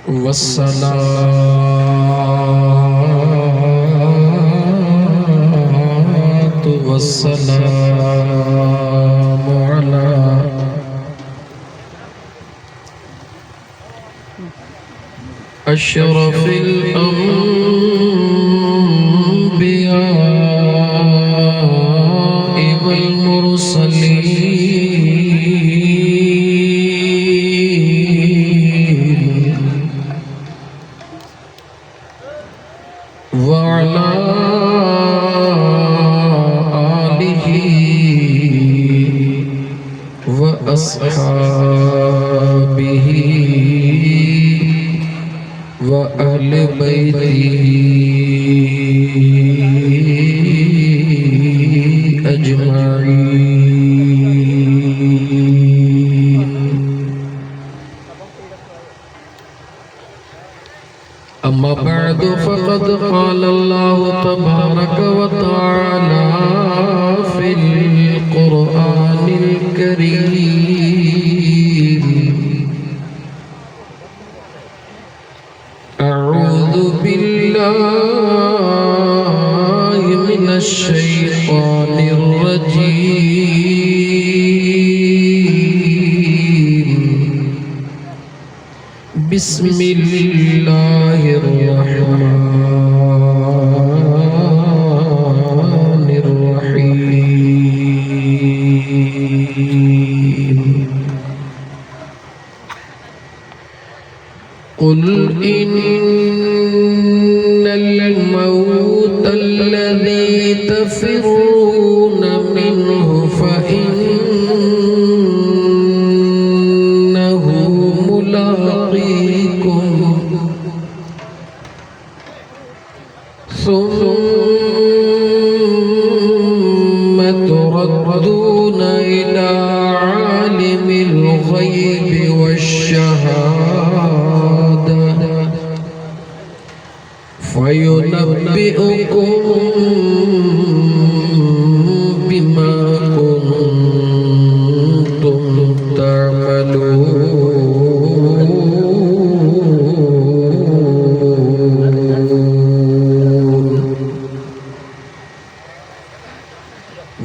वस्सलातु वस्सलामु अला अशरफिल अंबिया वल मुरसलीन वअला आलिही व अस्हाबिही व अहले बैतिही अजमाईन। अम्मा बअदु फ़क़द क़ाल अल्लाहु तबारक व तआला फ़िल क़ुरआनिल करीम अऊज़ु बिल्लाहि मिनश शैतानिर रजीम बिस्मिल्लाहिर रहमानिर रहीम। कुल इन्नल मौतल्लज़ी तफ़िर्रून मिन्हु फ़इन्नहु मुलाक़ीकुम सुम्मा तुरद्दून इला आलिमिल ग़ैबि वश्शहादा फयुनब्बिउकुम बिमा कुंतुम तअमलून।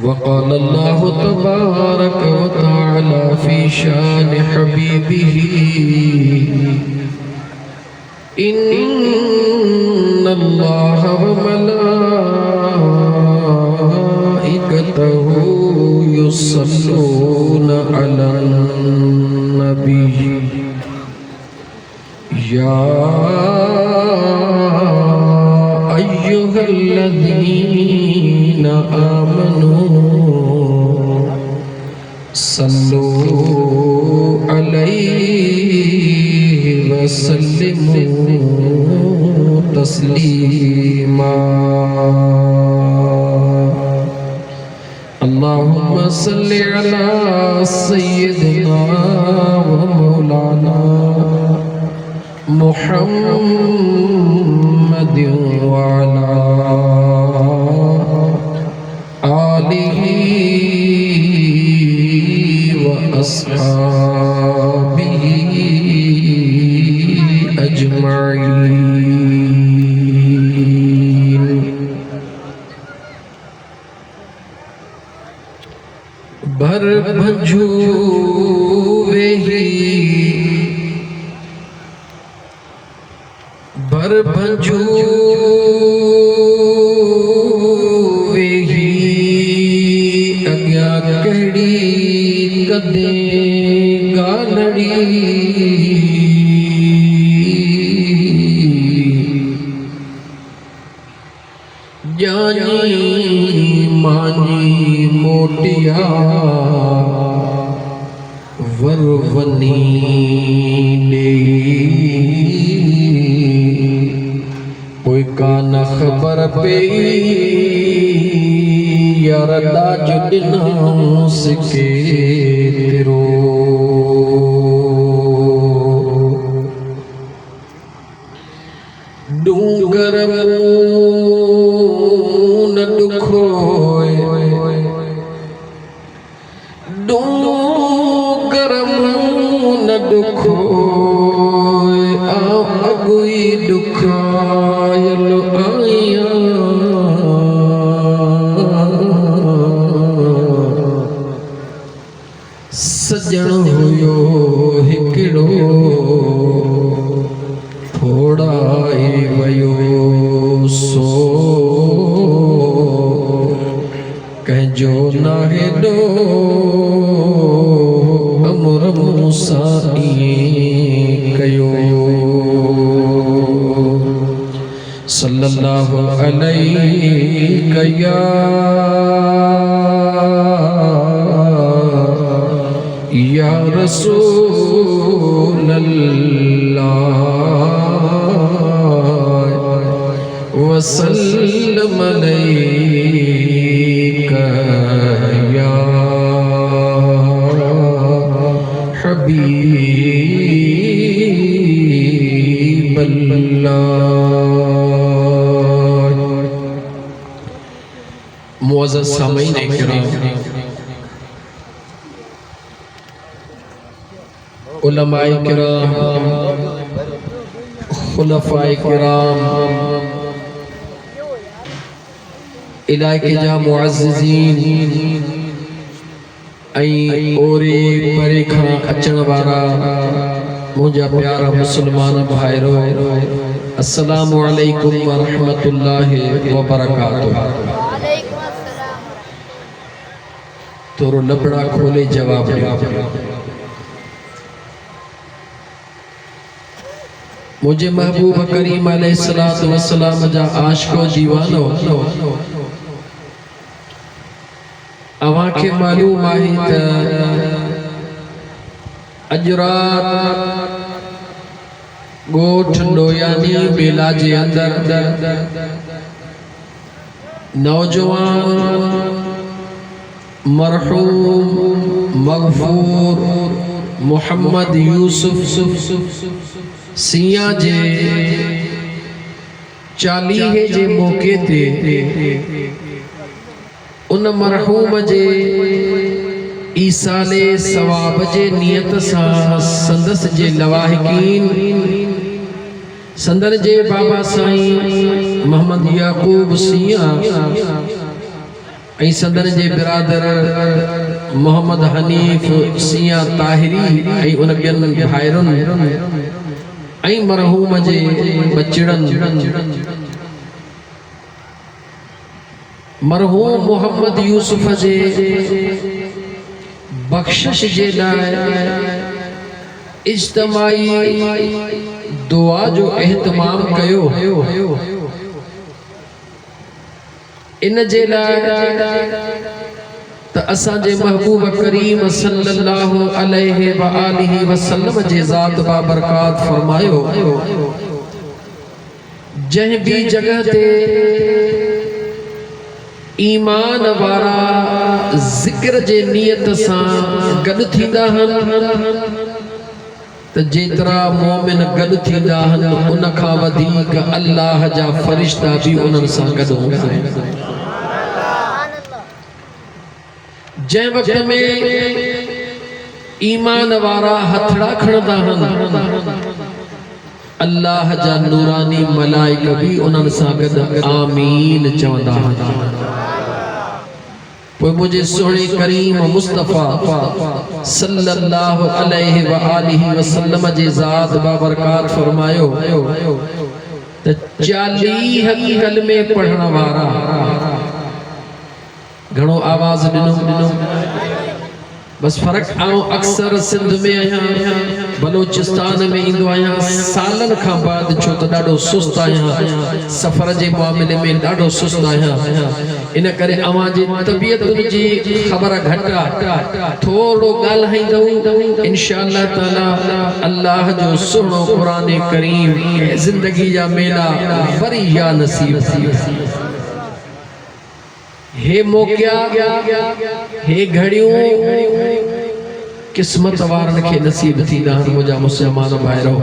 वक़ाल अल्लाहु तबारक व तआला फ़ी शान हबीबिही इन्नल्लाह व मलाइकतहु युसल्लूना अलन नबी या अय्युहल्लज़ीना आमनू सल्लू अलैहि वसल्लिमू तस्लीमा। अल्लाहुम्मा सल्लि अला सय्यिदिना व मौलाना मुहम्मदिन व अला आलिही व अस्हाबिही अजमाईन। भर भंजूवेही भर भंजूवेही अग्या कड़ी कदे गालड़ी जानी मानी मोटिया वरवनी दे कोई का न खबर पे यार दाज दिना सिके तेरो डूंगर न दुखोय डूंगर न दुखोय अगुई दुखायल आया सजण हुयो हिकिड़ो फोड़ाए वयो सो कंहिंजो न हेॾो अमुर मूंसां ईअं कयो सल्लल्लाहु अलैहि या रसूल अल्लाह वसल्लम अलैका या हबीब अल्लाह। मुअज़्ज़ज़ सामीईन किराम, उलमाए किराम, खुलफाए किराम, इलाके जा मुअज़्ज़िज़ीन ऐं ओरे परे खां अचण वारा मुंहिंजा प्यारा मुस्लमान भाइरो, अस्सलामु अलैकुम व रहमतुल्लाहि व बरकातुहू। थोरो लबड़ा खोले जवाब ॾियो। मुझे महबूब करीम अलैहिस्सलातु वस्सलाम जा आशिको दीवानो, अवां खे मालूम आहे त अॼु राति ॻोठ लोयानी बेला जे अंदरि नौजवान मरहूम मग़फ़ूर मोहम्मद यूसुफ सिया जे 40 जे मौके ते उन मरहूम जे ईसाले सवाब जे नियत सां संदस जे लवाहिकीन संदर जे बाबा साईं मोहम्मद याकूब सिया ऐं संदर जे बिरादर मोहम्मद हनीफ सिया ताहिरी ऐं उन ॿियनि भाइरुनि ऐं मरहूम जे बचड़नि मरहूम मोहम्मद यूसुफ जे बख्शिश जे लाइ इज्तिमाई दुआ जो एहतमाम कयो। इन जे लाइ त असांजे महबूब करीम सल्लल्लाहु अलैहि व आलिहि वसल्लम जे ज़ात बाबरकात फरमायो, जंहिं भी जगह ते ईमान वारा ज़िक्र जे नियत सां गॾु थींदा आहिनि त जेतिरा मोमिन गॾु थींदा आहिनि उन खां वधीक अल्लाह जा फ़रिश्ता भी उन्हनि सां गॾु हूंदा आहिनि। जंहिं वक़्त में ईमान वारा हथड़ा खणंदा आहिनि अल्लाह जा नूरानी मलाइक भी उन्हनि सां गॾु आमीन चवंदा आहिनि। पोइ मुझे सोहणे करीम मुस्तफ़ा सल्लल्लाहु अलैहि व आलिहि वसल्लम जे ज़ात बाबरकात फरमायो त 40 कलमे पढ़ण वारा घणो आवाज ॾिनो बस फर्क आओ अक्सर सिंध में आहियां बलोचिस्तान में ईंदो आहियां सालन खां बाद छो त ॾाढो सुस्त आहियां सफ़र जे मामले में ॾाढो सुस्त आहियां इन करे अवां जी तबियतुनि जी ख़बर घटि आहे थोरो ॻाल्हाईंदो इंशाअल्लाह ताला अल्लाह जो सुहिणो क़ुरान करीम ज़िंदगी जा मेला वरी या नसीब हे मौक़िया हे घड़ियों किस्मत वारन खे नसीब थींदा आहिनि। मुंहिंजा मुस्लमान भाइरो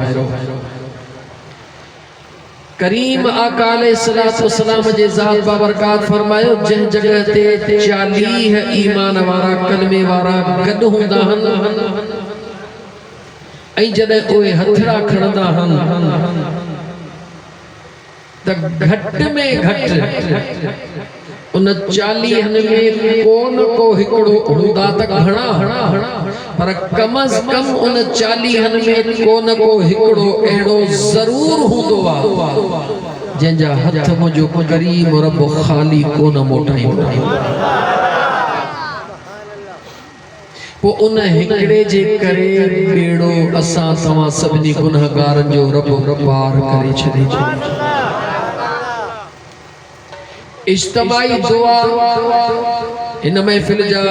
करीम आका अलैहिस्सलातु वस्सलाम जे ज़ात बाबरकात फरमायो जंहिं जगह ते 40 ईमान वारा कलमे वारा गॾु हूंदा आहिनि ऐं जॾहिं उहे हथड़ा खणंदा हन त घटि में घटि उन 40 में को हिकिड़ो हूंदा त घणा पर कम अज़ कम उन 40 में को हिकिड़ो अहिड़ो ज़रूर हूंदो आहे जंहिंजा हथ मुंहिंजो करीम रब ख़ाली कोन मोटाईंदो। वो उन हिकड़े जे करे बेड़ो असां तव्हां सभिनी गुनहगारनि जो रब पार करे छॾे। इज्तिमाई दुआ इन महफिल जा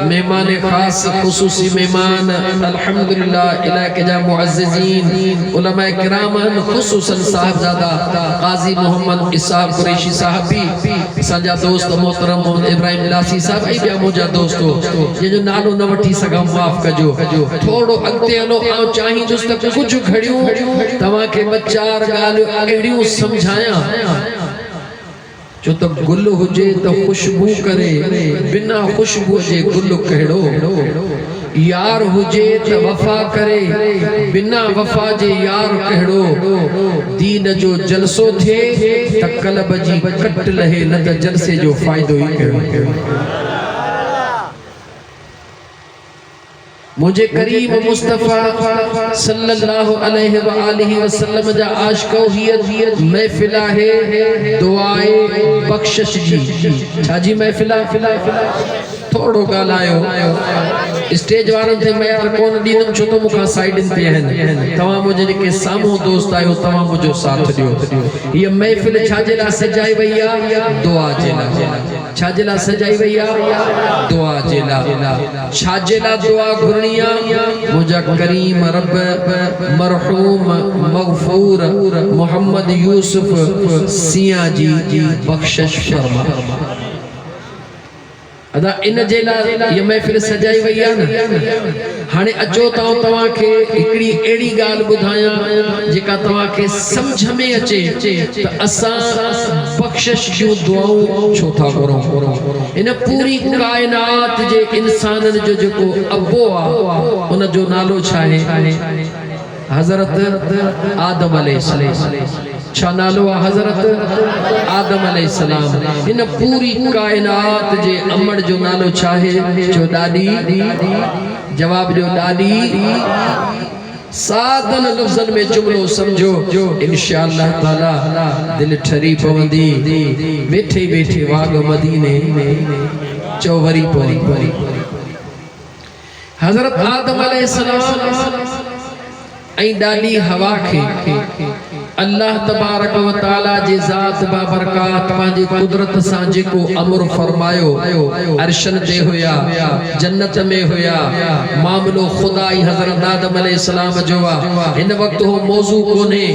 मेहमान खास खुसूसी मेहमान अल्हम्दुलिल्लाह इलाके जा मुअज़्ज़िज़ीन उलमा किराम खुसूसन साहबजादा काजी मोहम्मद इसाक कुरैशी साहब भी संजा दोस्त मोहतरम इब्राहिम लासी साहब ऐं ॿिया मुंहिंजा दोस्तो जंहिंजो नालो न वठी सघां माफ़ कजो। थोरो अॻिते हलो आउं चाहींदुसि त कुझु घड़ियूं तव्हांखे ॿ चार ॻाल्हियूं अहिड़ियूं सम्झायां जो तो गुल हुजे तो खुशबू करे बिना खुशबू जे गुल कहिड़ो, यार हुजे तो वफा करे बिना वफा जे यार कहिड़ो, दीन जो जलसो थे त कलब जी कट लहे न त जलसे जो फ़ाइदो ही कहिड़ो। मुझे करीम मुस्तफ़ा सल्लल्लाहु अलैहि व आलिहि वसल्लम जा आशिको हिय महफिल है दुआए बख्शिश जी। छाजी महफिल थोड़ो ॻाल्हायो स्टेज वारनि खे मैं यार कोन ॾींदुमि छो त मूंखां साइडनि ते आहिनि। तव्हां मुंहिंजे जेके साम्हूं दोस्त आहियो तव्हां मुंहिंजो साथ ॾियो। हीअ महफिल छाजे लाइ सजाई वई आहे? दुआ जे लाइ। छाजे लाइ सजाई वई आहे? दुआ जे लाइ। छाजे लाइ दुआ घुरणी आहे? मुंहिंजा करीम रब मरहूम मग़फ़ूर मोहम्मद यूसुफ सिया जी बख़्शिश फरमा। अदा इन जे लाइ ये महफिल सजाई वई आहे न। हाणे अचो तव्हांखे हिकिड़ी अहिड़ी ॻाल्हि ॿुधायां जेका तव्हांखे सम्झ में अचे त असां बख़्शिश जूं दुआऊं छो था घुरूं। इन पूरी काइनात जे इंसाननि जो जेको अबो आहे उन जो नालो छा आहे? हज़रत आदम अलैहिस्सलाम। छा नालो आहे? हज़रत आदम अलैहिस्सलाम। इन पूरी काइनात जे अमड़ जो नालो छा आहे? जो ॾाॾी। जवाब जो ॾाॾी। सादन लफ़्ज़न में जुमलो समझो इंशाअल्लाह ताला दिल ठरी पवंदी। वेठे वेठे वाग मदीने चौवरी पवरी। हज़रत आदम अलैहिस्सलाम ऐं ॾाॾी हवा खे अल्लाह तबारक व तआला जे ज़ात बाबरकात पंहिंजी कुदरत सां जेको अमर फरमायो अर्शन ते हुया जन्नत में हुया मामलो खुदाई हज़रत आदम अलैहिस्सलाम जो आहे। हिन वक्त हो मौजू कोने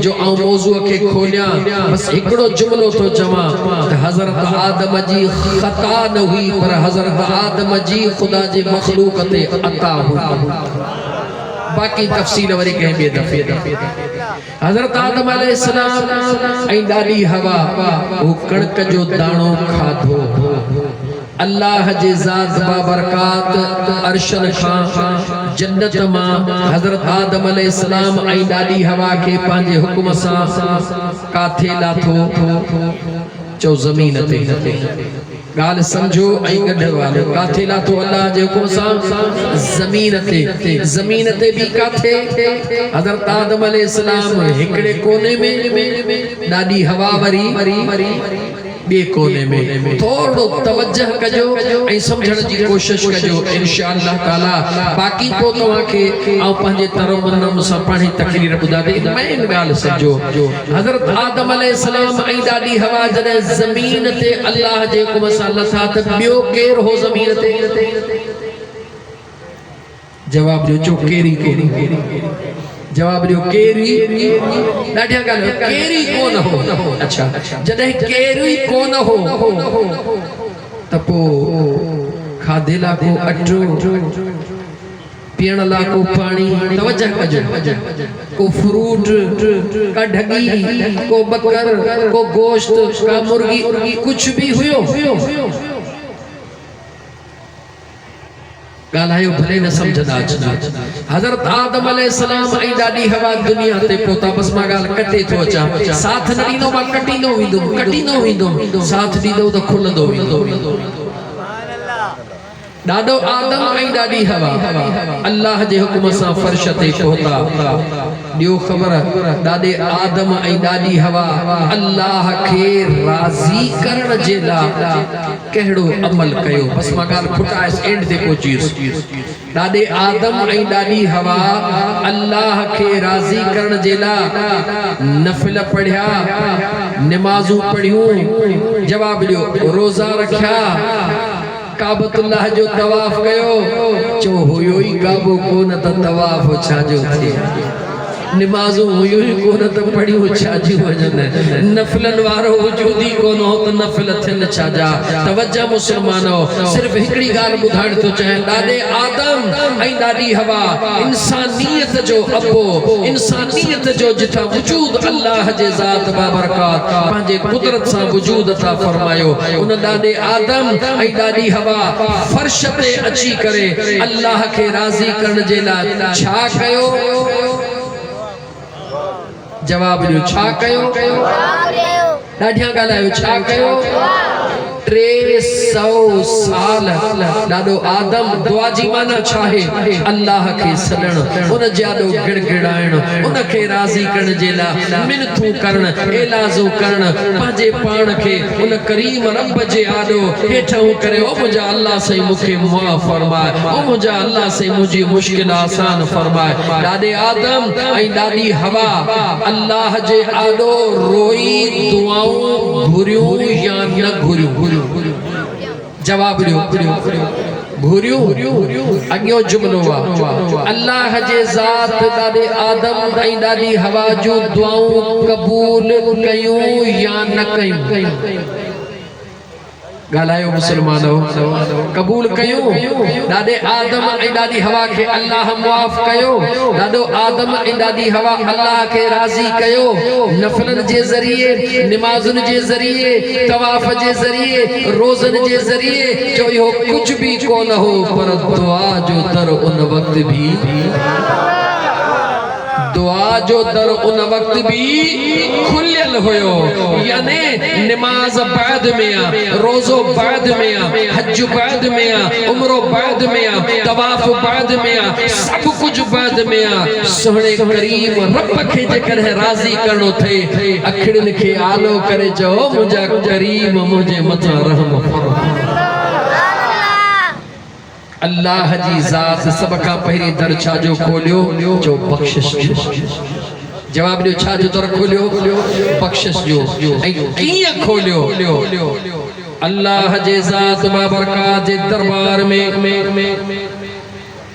जो आउं मौजूअ खे खोलियां बस हिकिड़ो जुमलो तो चवां त हज़रत आदम जी ख़ता न हुई पर हज़रत आदम जी खुदा जे मखलूक ते अता हुई। बाकी तफसील वरी कहीं ॿिए दफ़े। हज़रत आदम अलैहिस्सलाम ऐं ॾाॾी हवा वो कणक जो दाणो खाधो। अल्लाह जे ज़ात बाबरकात अर्शन खां जन्नत मां हज़रत आदम अलैहिस्सलाम ऐं ॾाॾी हवा खे पंहिंजे हुक्म सां काथे लाथो? चो ज़मीन ते। गाल समझो ऐं गॾ वालो काथे लाथो? अल्लाह जे हुक्म सां ज़मीन ते। ज़मीन ते भी काथे? हज़रत आदम अलैहिस्सलाम हिकड़े कोने में, ॾाॾी हवा वरी ॿिए कोने में। थोड़ो तवज्जह कजो ऐं समझण जी कोशिश कजो इंशाअल्लाह ताला। बाकी पोइ तव्हांखे आउं पंहिंजे तरमनम सां पाणी तकरीर ॿुधा ॾे। मेन ॻाल्हि समझो हज़रत आदम अलैहिस्सलाम ऐं ॾाॾी हवा जॾहिं ज़मीन ते अल्लाह जे हुक्म सां लथा त ॿियो केरु हो ज़मीन ते? जवाब ॾियो। चो केरी? जवाब ॾियो। केरी? ॾाढिया ॻाल्हि केरी कोन हो। अच्छा जॾहिं केरी कोन हो त पोइ खाधे लाइ को अटो पीअण लाइ को पाणी तवज्जह कजो को फ्रूट का ढगी को बकर को गोश्त का मुर्गी कुछ भी हुयो? गालायो भले न समझदा अचना हजरत आदम अलैहिस्सलाम ऐं ॾाढी हवा दुनिया ते पहुता बस मां ॻाल्हि कटे थो अचां साथ न ॾींदो मां कटींदो वेंदुमि साथ ॾींदो त खुलंदो वेंदो ॾाढो आदम ऐं ॾाढी हवा अल्लाह जे हुक्म सां फर्श ते पहुता ॾियो ख़बर ॾाढे आदम ऐं ॾाढी हवा अल्लाह खे राज़ी करण जे लाइ कहिड़ो अमल कयो बस मां ॻाल्हि खुटाइस एंड ते पहुची ॾाढे आदम ऐं ॾाढी हवा अल्लाह खे राज़ी करण जे लाइ नफ़िल पढ़िया नमाज़ूं पढ़ियूं जवाब ॾियो रोज़ा रखिया काबतुल्लाह जो तवाफ कयो चो हुयो ई काबो कोन त तवाफ छाजो थे नमाज़ूं हुयूं ई कोन त पढ़ियूं छाजियूं वञनि नफ़िलनि वारो वजूद ई कोन हो त नफ़िल थियनि छाजा तवज्जो मुस्लमानो सिर्फ़ हिकिड़ी ॻाल्हि ॿुधाइण थो चाहियां ॾाढे आदम ऐं ॾाढी हवा इंसानियत जो अबो इंसानियत जो जिथा वजूद अल्लाह जे ज़ात बाबरकात पंहिंजे कुदरत सां वजूद अता फरमायो उन ॾाढे आदम ऐं ॾाढी हवा फर्श ते अची करे अल्लाह खे राज़ी करण जे लाइ छा कयो जवाब ॾियो छा कयो ॾाढियां ॻाल्हायो छा कयो 300 साल ॾाढो आदम दुआ जी माना छा आहे अल्लाह खे सॾण उन जाॾो गिड़गिड़ाइण उन खे राज़ी करण जे लाइ मिनतूं करण एलाज़ो करण पंहिंजे पाण खे उन करीम रब जे आॾो हेठों करे ओ मुंहिंजा अल्लाह साईं मूंखे मुआफ़ फरमाए ओ मुंहिंजा अल्लाह साईं मुंहिंजी मुश्किल आसान फरमाए ॾाढे आदम ऐं ॾाढी हवा अल्लाह जे आॾो रोई दुआऊं घुरियूं या न घुरियूं जवाब ॾियो घुरियूं अॻियो जुमलो आहे अल्लाह जे ज़ात ॾाढे आदम ऐं ॾाढी हवा जूं दुआऊं क़बूल कयूं या न कयूं ॻाल्हायो मुस्लमानो क़बूल कयूं ॾाढे आदम ऐं ॾाढी हवा खे अल्लाह मुआफ़ कयो ॾाढो आदम ऐं ॾाढी हवा अल्लाह खे राज़ी कयो नफ़िलनि जे ज़रिए नमाज़ुनि जे ज़रिए तवाफ़ जे ज़रिए रोज़नि जे ज़रिए जो इहो कुझु बि कोन हो पर दुआ जो दर उन वक़्त भी दुआ जो दर उन वक्त भी खुलियल हुयो यानी नमाज बाद में आ रोज़ो बाद में आ हज बाद में आ उम्रो बाद में आ तवाफ बाद में आ सब कुछ बाद में आ सोहणे करीम रब खे जेकर राज़ी करणो थे अखिड़न खे आलो करे चओ मुंहिंजा करीम मुझे मथा रहम फरमाए अल्लाह जी ज़ात सब का पहिरीं दर छाजो खोलियो जो बख्शिश जवाब ॾियो छाजो दर खोलियो बख्शिश जो ऐं कीअं खोलियो अल्लाह जे ज़ात बाबरकात जे दरबार में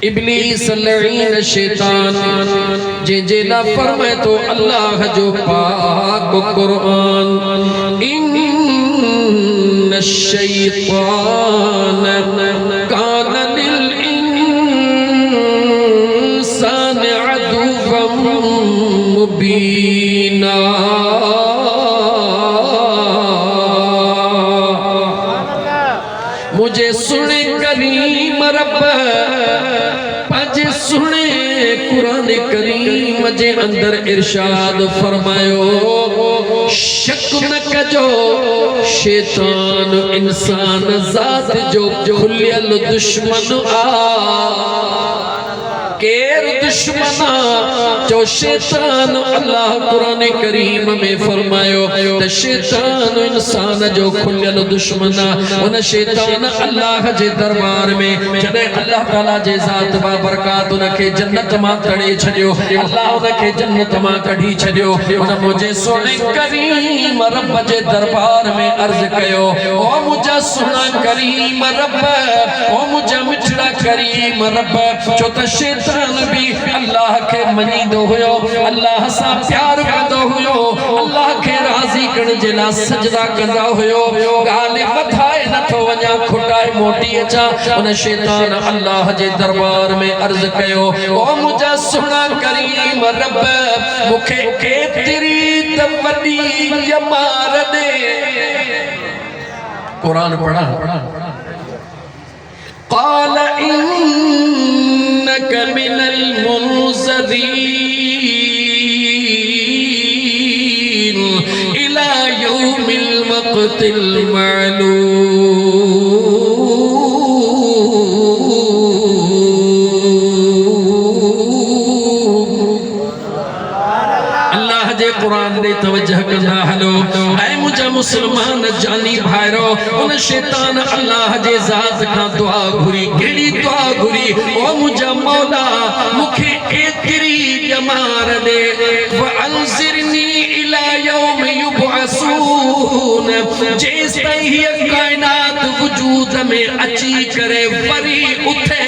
इब्लीस लईन शैतान जे ला फरमाए तो अल्लाह जो पाक कुरान इन्न शैतान कान लिल इंसान अदुव्वम मुबीना मुझे सुने करीम रब सुने कुरान करीम जे अंदर इरशाद फरमायो शक न कजो शैतान इंसान ज़ात जो खुलियल दुश्मन आ केर दुश्मना जो शैतान अल्लाह कुरान करीम में फरमायो त शैतान इंसान जो खुलियल दुश्मना उन शैतान अल्लाह जे दरबार में जडे अल्लाह ताला जे ज़ात बा बरकात उन के जन्नत मां तड़े छडियो अल्लाह उन के जन्नत मां कढी छडियो उन मुझे सोने करीम रब जे दरबार में अर्ज कयो ओ मुझा सोना करीम रब ओ मुझा मिठड़ा करीम रब जो त शैतान भी अल्लाह के मनीदो हुयो अल्लाह सा प्यार कंदो हुयो अल्लाह के राज़ी करण जे ला सजदा कंदा हुयो गाली वधाए न थो वञा खुटाए मोटी अचा उन शैतान अल्लाह जे दरबार में अर्ज कयो ओ मुझा सुना करीम रब मुखे केतरी त वडी जमार दे कुरान पढ़ा क़ाल इन्नक मिनल मुनज़रीन इला यौमिल वक़्तिल मालूम। कुरान दे तवज्जह कंदा हलो। ऐ मुझा मुसलमान जानी भाइरो, उन शैतान अल्लाह जे ज़ात खां दुआ घुरी, केड़ी दुआ घुरी, ओ मुझा मौला मुखे एतरी जमार दे, व अंज़िरनी इला यौम युबअसून, जेस ताईं हिय कायनात वजूद में अची करे वरी उठे,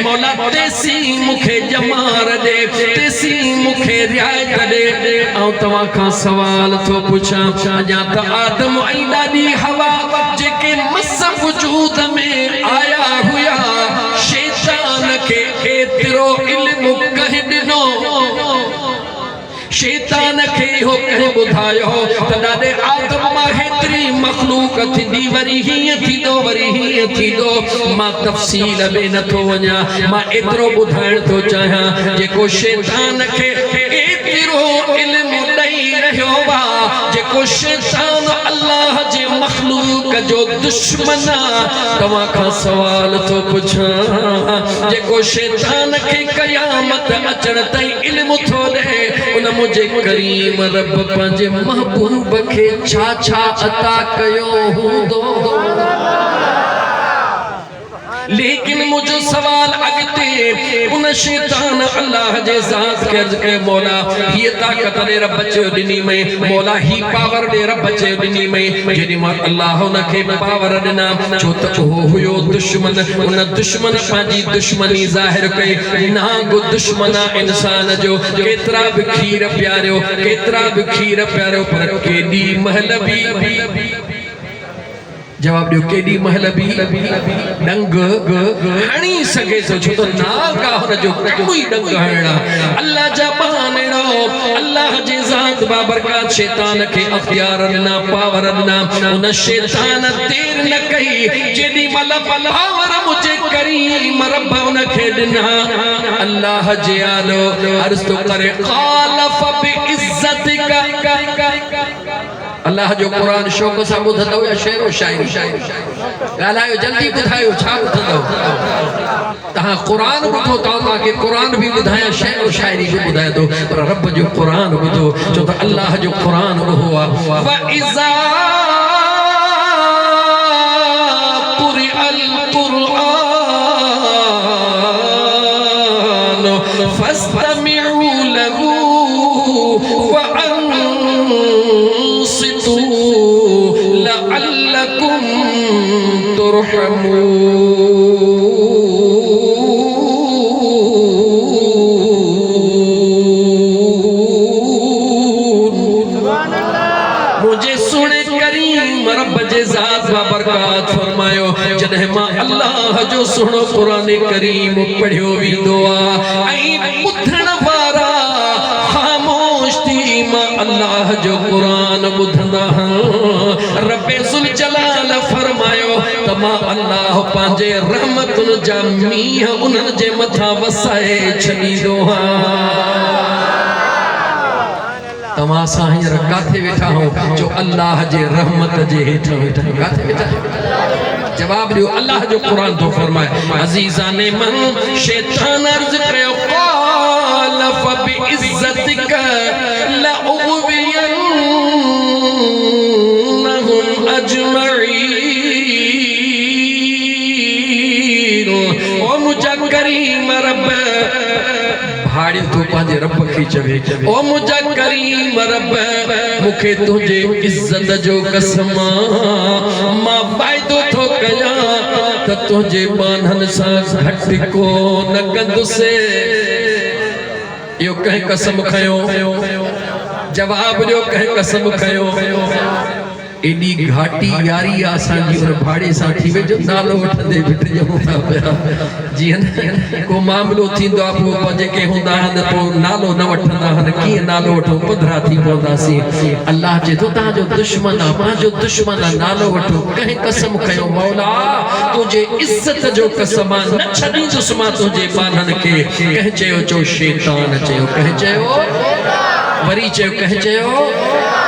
मौला तेसी मुखे जमार दे, तेसी मुखे रियायत दे। आऊं तवां खां सवाल थो पुछां, अञा त आदम ऐं ॾाॾी हवा जेके मस वजूद में आया हुया, शैतान खे एतिरो इल्मु कंहिं ॾिनो, शैतान खे हो कहे बुधायो त ॾाॾे आदम मां हेतरी मखलूक थींदी, वरी हीअं थींदो, वरी हीअं थींदो। मां तफ़सील में नथो वञा, मां एतिरो ॿुधाइण थो चाहियां, जेको शैतान खे एतिरो इल्मु ॾेई रहियो आहे, जेको शैतान अल्लाह जे मखलूक जो दुश्मन आहे, तव्हां खां सवाल थो पुछां, जेको शैतान खे क़यामत अचण ताईं इल्मु थो ॾे, उन मुझे करीम रब पंहिंजे महबूब खे छा छा अता कयो हूंदो। लेकिन मुझो सवाल अगते उन शैतान अल्लाह जे ज़ात के अर्ज़ के मौला ये ताकत दे रब चयो ॾिनी में, मौला ही पावर दे रब चयो ॾिनी में, जेॾी महिल अल्लाह उनखे पावर ॾिना, छो त उहो हुयो दुश्मन, उन दुश्मन पंहिंजी दुश्मनी ज़ाहिर कई। नागो दुश्मन इंसान जो, केतिरा बि खीर प्यारियो, केतिरा बि खीर प्यारियो, पर केॾी महिल बि जवाब दियो, केॾी महिल बि डंग हणी सघे थो, छो त नाग आहे हुनजो कमु ई डंग हणणु। अल्लाह जा बहानेड़ो, अल्लाह जे ज़ात बाबरकात शैतान खे अख़्तियार ॾिना, पावर ॾिना। उन शैतान देर न कई, जेॾी महिल पावर मुझे करीम रब उनखे ॾिना, अल्लाह जे आलो अर्ज़ थो करे, क़ाल फबिइज़्ज़तिका। अल्लाह जो कुरान शौक़ सां ॿुधंदव या शेरो शायरी? ॻाल्हायो, जल्दी ॿुधायो, छा ॿुधंदव? तव्हां कुरान ॿुधो, तव्हांखे कुरान बि ॿुधायां, शेरो शायरी बि ॿुधाए थो, पर रब जो कुरान ॿुधो, छो त अल्लाह जो कुरान उहो आहे। वइज़ा क़ुरिअल क़ुरआन फस्तमिऊ लहू वअनसितू लअल्लकुम तुरहमून। मुझे सुने करीम रब जे ज़ात बाबरकात फरमायो, जॾहिं मां अल्लाह जो सुहिणो क़ुरान करीम पढ़ियो वेंदो आहे ऐं ॿुधण वारा ख़ामोश थी मां अल्लाह जो क़ुरान ॿुधंदा आहिनि, रब्बे ज़ुल जलाल फरमायो त मां अल्लाह पंहिंजे रहमतुनि जा मींहं उन्हनि जे मथां वसाए छॾींदो आहियां। तव्हां सां हींअर किथे वेठा हो जो अल्लाह जे रहमत जे हेठां वेठा, किथे वेठा? जवाब ॾियो, अल्लाह जो क़ुरान थो फरमाए। अज़ीज़ाने मन शैतान अर्ज़ कयो, क़ाल फबिइज़्ज़तिका लअग़वियन्नहुम अजमईन। ओ मुझा करीम रब, भाड़ी तू पंहिंजे रब खे चवे, ओ मुझा करीम रब, मूंखे तुंहिंजे इज़्ज़त जो कसम, मां वाइदो थो कयां त तुंहिंजे बाननि सां घटि को न कंदुसि। इहो कंहिं कसम खयो? जवाब ॾियो, कंहिं कसम खयो? एडी घाटी यारी आसांजी और भाड़े सा थी वे जो नालो वठंदे बिट जमो था पिया जी न को मामलो थींदो आ पो जेके हुंदा हन तो नालो न वठंदा हन की नालो वठो पधरा थी पवंदासी अल्लाह जे तो ता जो दुश्मन आ मा जो दुश्मन आ नालो वठो कहे कसम कयो मौला तुझे इज्जत जो कसम न छदी दुश्मन तुझे बानन के कह चयो जो शैतान चयो कह चयो वरी चयो कह चयो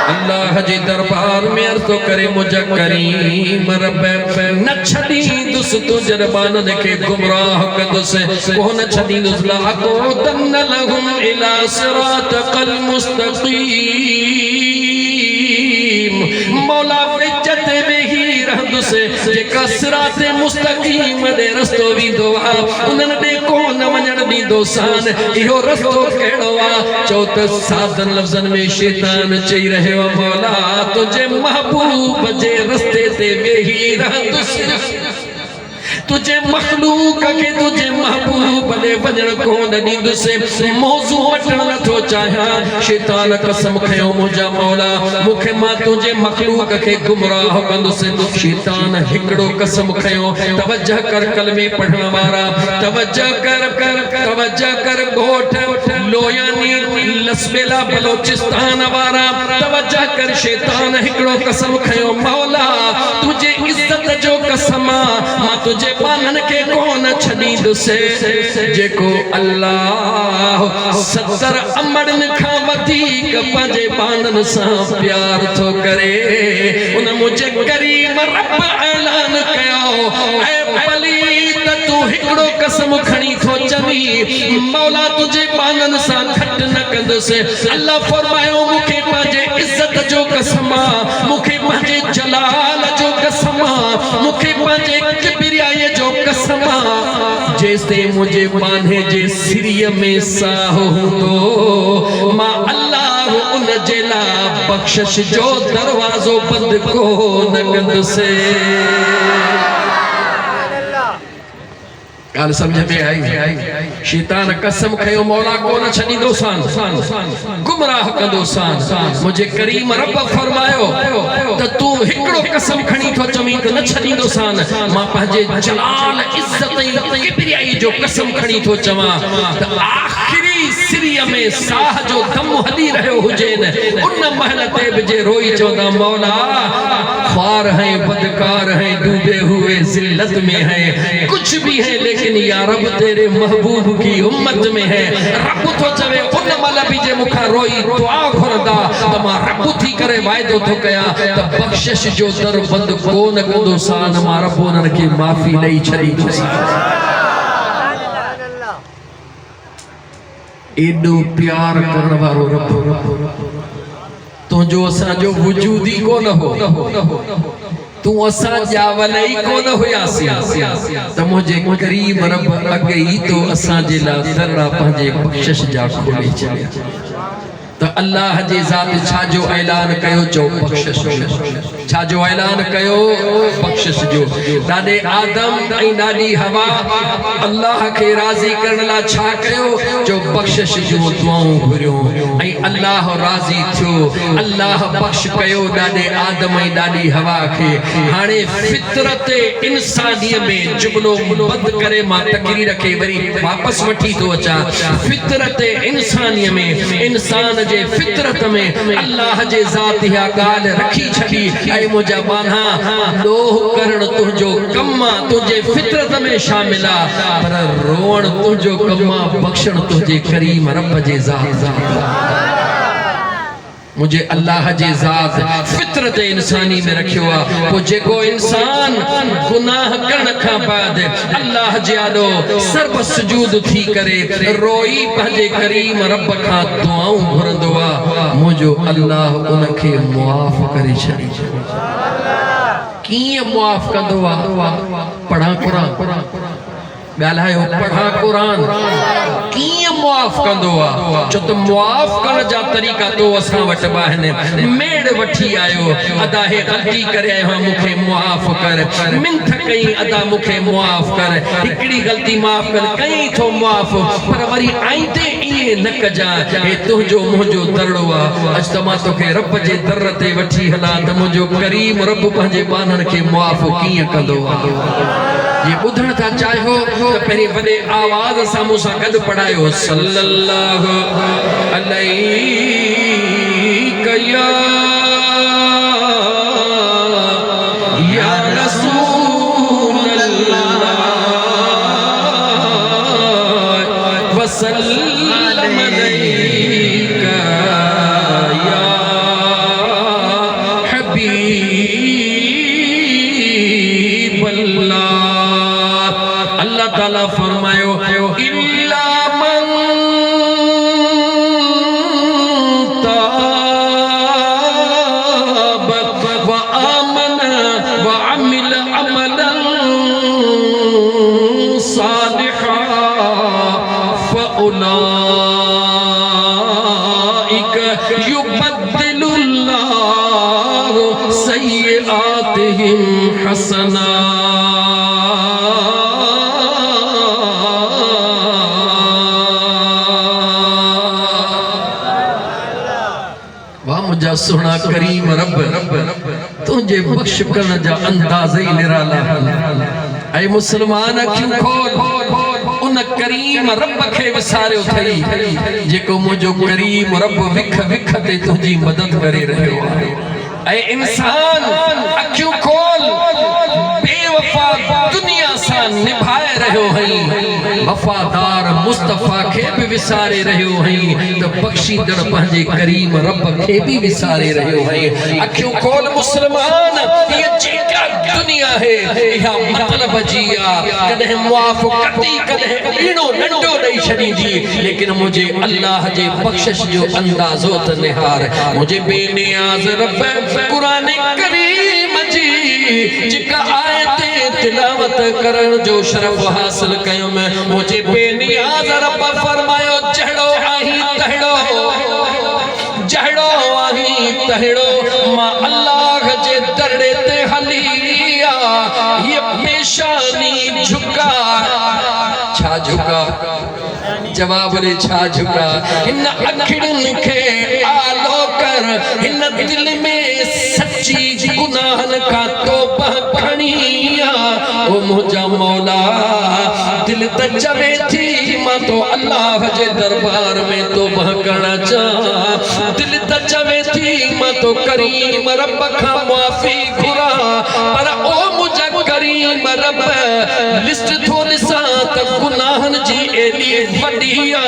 अल्लाह जे दरबार में अर्ज़ तो करे मुझा करीम रब न छदी दुस तो जरबानन के गुमराह कदस को न छदी दुस ला को तन लहुम इला सिरातल मुस्तकीम मौला इज्जत में ही रहंदु से जेका सिरात मुस्तकीम दे रस्तो विंदो आ उनन दे को न वणन दींदो सान इहो रस्तो केड़ो आ चौथ साधन लफ्ज़न में शैतान चई रहियो मौला तुझे महबूब जे रस्ते ते वेही रहंदु से तुझे मखलूक के तुझे महबूब ले वजन को नींद से मौजू वटण न थो चाहा शैतान कसम खयो मुझा मौला मुखे मां तुझे मखलूक के गुमराह कंदो से शैतान हिकड़ो कसम खयो तवज्जो कर कलमे पढ़ण वारा तवज्जो कर गोठ लोयानी लसबेला बलोचिस्तान वारा तवज्जो कर शैतान हिकड़ो कसम खयो मौला तुझे इज्जत जो कसम मां तुझे बानन के कोन छदी दुसे जेको अल्लाह 70 अमड़न खा वधीक पंहिंजे बानन सां प्यार थो करे उन मुझे करीम रब ऐलान कयो ऐ पलीत तू हिकड़ो कसम खणी थो चवी मौला तुझे बानन सां खट न कंदुसि अल्लाह फरमायो मुखे पंहिंजे इज्जत जो कसम मुखे पंहिंजे जलाल जो कसम मुखे पंहिंजे किबरियाई जो कसम जैसे मुझे बांधे जे सिरिय में साह हूंदो मां अल्लाह उन जेला बख्शिश जो दरवाजो बंद को न कंदुसि गाल समझ में आई शैतान कसम खयो मौला को न छदींदो सान गुमराह कंदो सान मुझे करीम रब फरमायो त तू हिकड़ो कसम खणी थो चमी त न छदींदो सान मां पंहिंजे जलाल इज्जत ऐं किबरियाई जो कसम खणी थो चवा त आखिरी सिरिय में साह जो दम हली रहियो हुजेन उन महल ते बि जे रोई चवंदा मौला ख्वार है बदकार है डूबे हुए जिल्लत में है कुछ भी है लेकिन या रब तेरे महबूब की उम्मत में है रब तो चवे उन मल भी जे मुखा रोई दुआ घुरदा त मां रब थी करे वायदो तो कया त बख्शिश जो दर बंद कोन कंदो सान मां रब उनन के माफी ॾेई छॾींदुसि एडो प्यार करण वारो रब तुझो असा जो वजूद ही कोन हो तू असा जावल ही कोन हुयासी त मुझे करीम रब अगे ही तो असा जे ला दरा पंहिंजे बख्शिश जा खोले छॾिया त अल्लाह जे ज़ात छा जो ऐलान कयो जो बख्शिश छा जो ऐलान कयो बख्शिश जो ॾाॾे आदम ऐं ॾाॾी हवा अल्लाह के राज़ी करण ला छा कयो जो बख्शिश जो दुआऊं घुरियो ऐं अल्लाह राज़ी थियो अल्लाह बख्श कयो ॾाॾे आदम ऐं ॾाॾी हवा के हाणे फितरत इंसानीअ में जुमलो बंद करे मां तकरीर के वरी वापस वठी तो अचा फितरत इंसानीअ में इंसान जे फितरत में अल्लाह जे ज़ात या गाल रखी छड़ी ऐ मुझा बाना लोह करण तुझो कम्मा तुझे फितरत में शामिल आ पर रोण तुझो कम्मा बख्शण तुझे करीम रब जे ज़ात मुझे अल्लाह जे ज़ात फितरत इंसानी में रखियो आ वो जेको इंसान गुनाह करण का बाद अल्लाह जे आडो सर्व सुजूद थी करे रोई पंहिंजे करीम रब का दुआऊं घुरंदो आ मुझो अल्लाह उनखे मुआफ़ करे छॾी कीअं मुआफ़ कंदो आ पढ़ा क़ुरान ॻाल्हायो पढ़ा क़ुरान कीअं मुआफ कंदो आ जो तो मुआफ करण जा तरीका तो असा वट बाहने मेड़ वठी आयो अदा हे गलती करे आयो मुखे मुआफ कर मिंथ कई अदा मुखे मुआफ कर हिकड़ी गलती माफ कर कई थो मुआफ पर वरी आईते इए न कजा हे तुजो मुजो दरड़ो आ अज तमा तोखे रब जे दर ते वठी हला त मुजो करीम रब पंजे बानन के मुआफ किए कंदो आ ये बुधण था चाहो तो पहले वडे आवाज सा मूसा गद पढ़ायो सल्लल्लाहु अलैहि या रसूल अल्लाह वसल्लम अलैका या हबीब अल्लाह ताला फरमायो इल्ला मन ताब व आमन व अमिल अमलन सालिहा फउलाइका युबद्दिलुल्लाहु सय्यिआतिहिम हसना मुझा सोना करीम रब तुझे बख्श करन जा अंदाज ही निराला ऐ मुसलमान अखियूं खोल उन करीम रब खे विसारियो थई जेको मुझो करीम रब विख विख ते तुझी मदद करे रहियो ऐ इंसान अखियूं खोल बेवफा दुनिया सा निभाए रहियो हई वफादार मुस्तफा के भी विसारे रहियो हई तो बख्शीदड़ पंजे करीम रब के भी विसारे रहियो हई अखियों खोल मुसलमान ये जेका दुनिया है या मतलब जिया कदे मुआफ कती कदे इनो नंडो नहीं छडींदी लेकिन मुझे अल्लाह जे बख्शिश जो अंदाज़ो त निहार मुझे बेनियाज रब कुरान करीम जी जिका आयते तिलावत करण जो शरफ हासिल कयो मैं मुझे बेनियाज रब फरमायो जहड़ो आही तहड़ो मां अल्लाह जे दरड़े ते हलिया ये पेशानी झुका छा झुका जवाब रे छा झुका इन अखिड़न के आलो कर इन दिल में सच्ची गुनाहन का तौबा खणिया ओ मुझा मौला दिल त चवे थी मां तो अल्लाह जे दरबार में तौबा करना चाह दिल त चवे थी मां तो करीम रब खा माफी घुरा पर ओ मुझा करीम रब लिस्ट थो ॾिसां त गुनाहन जी एली वडिया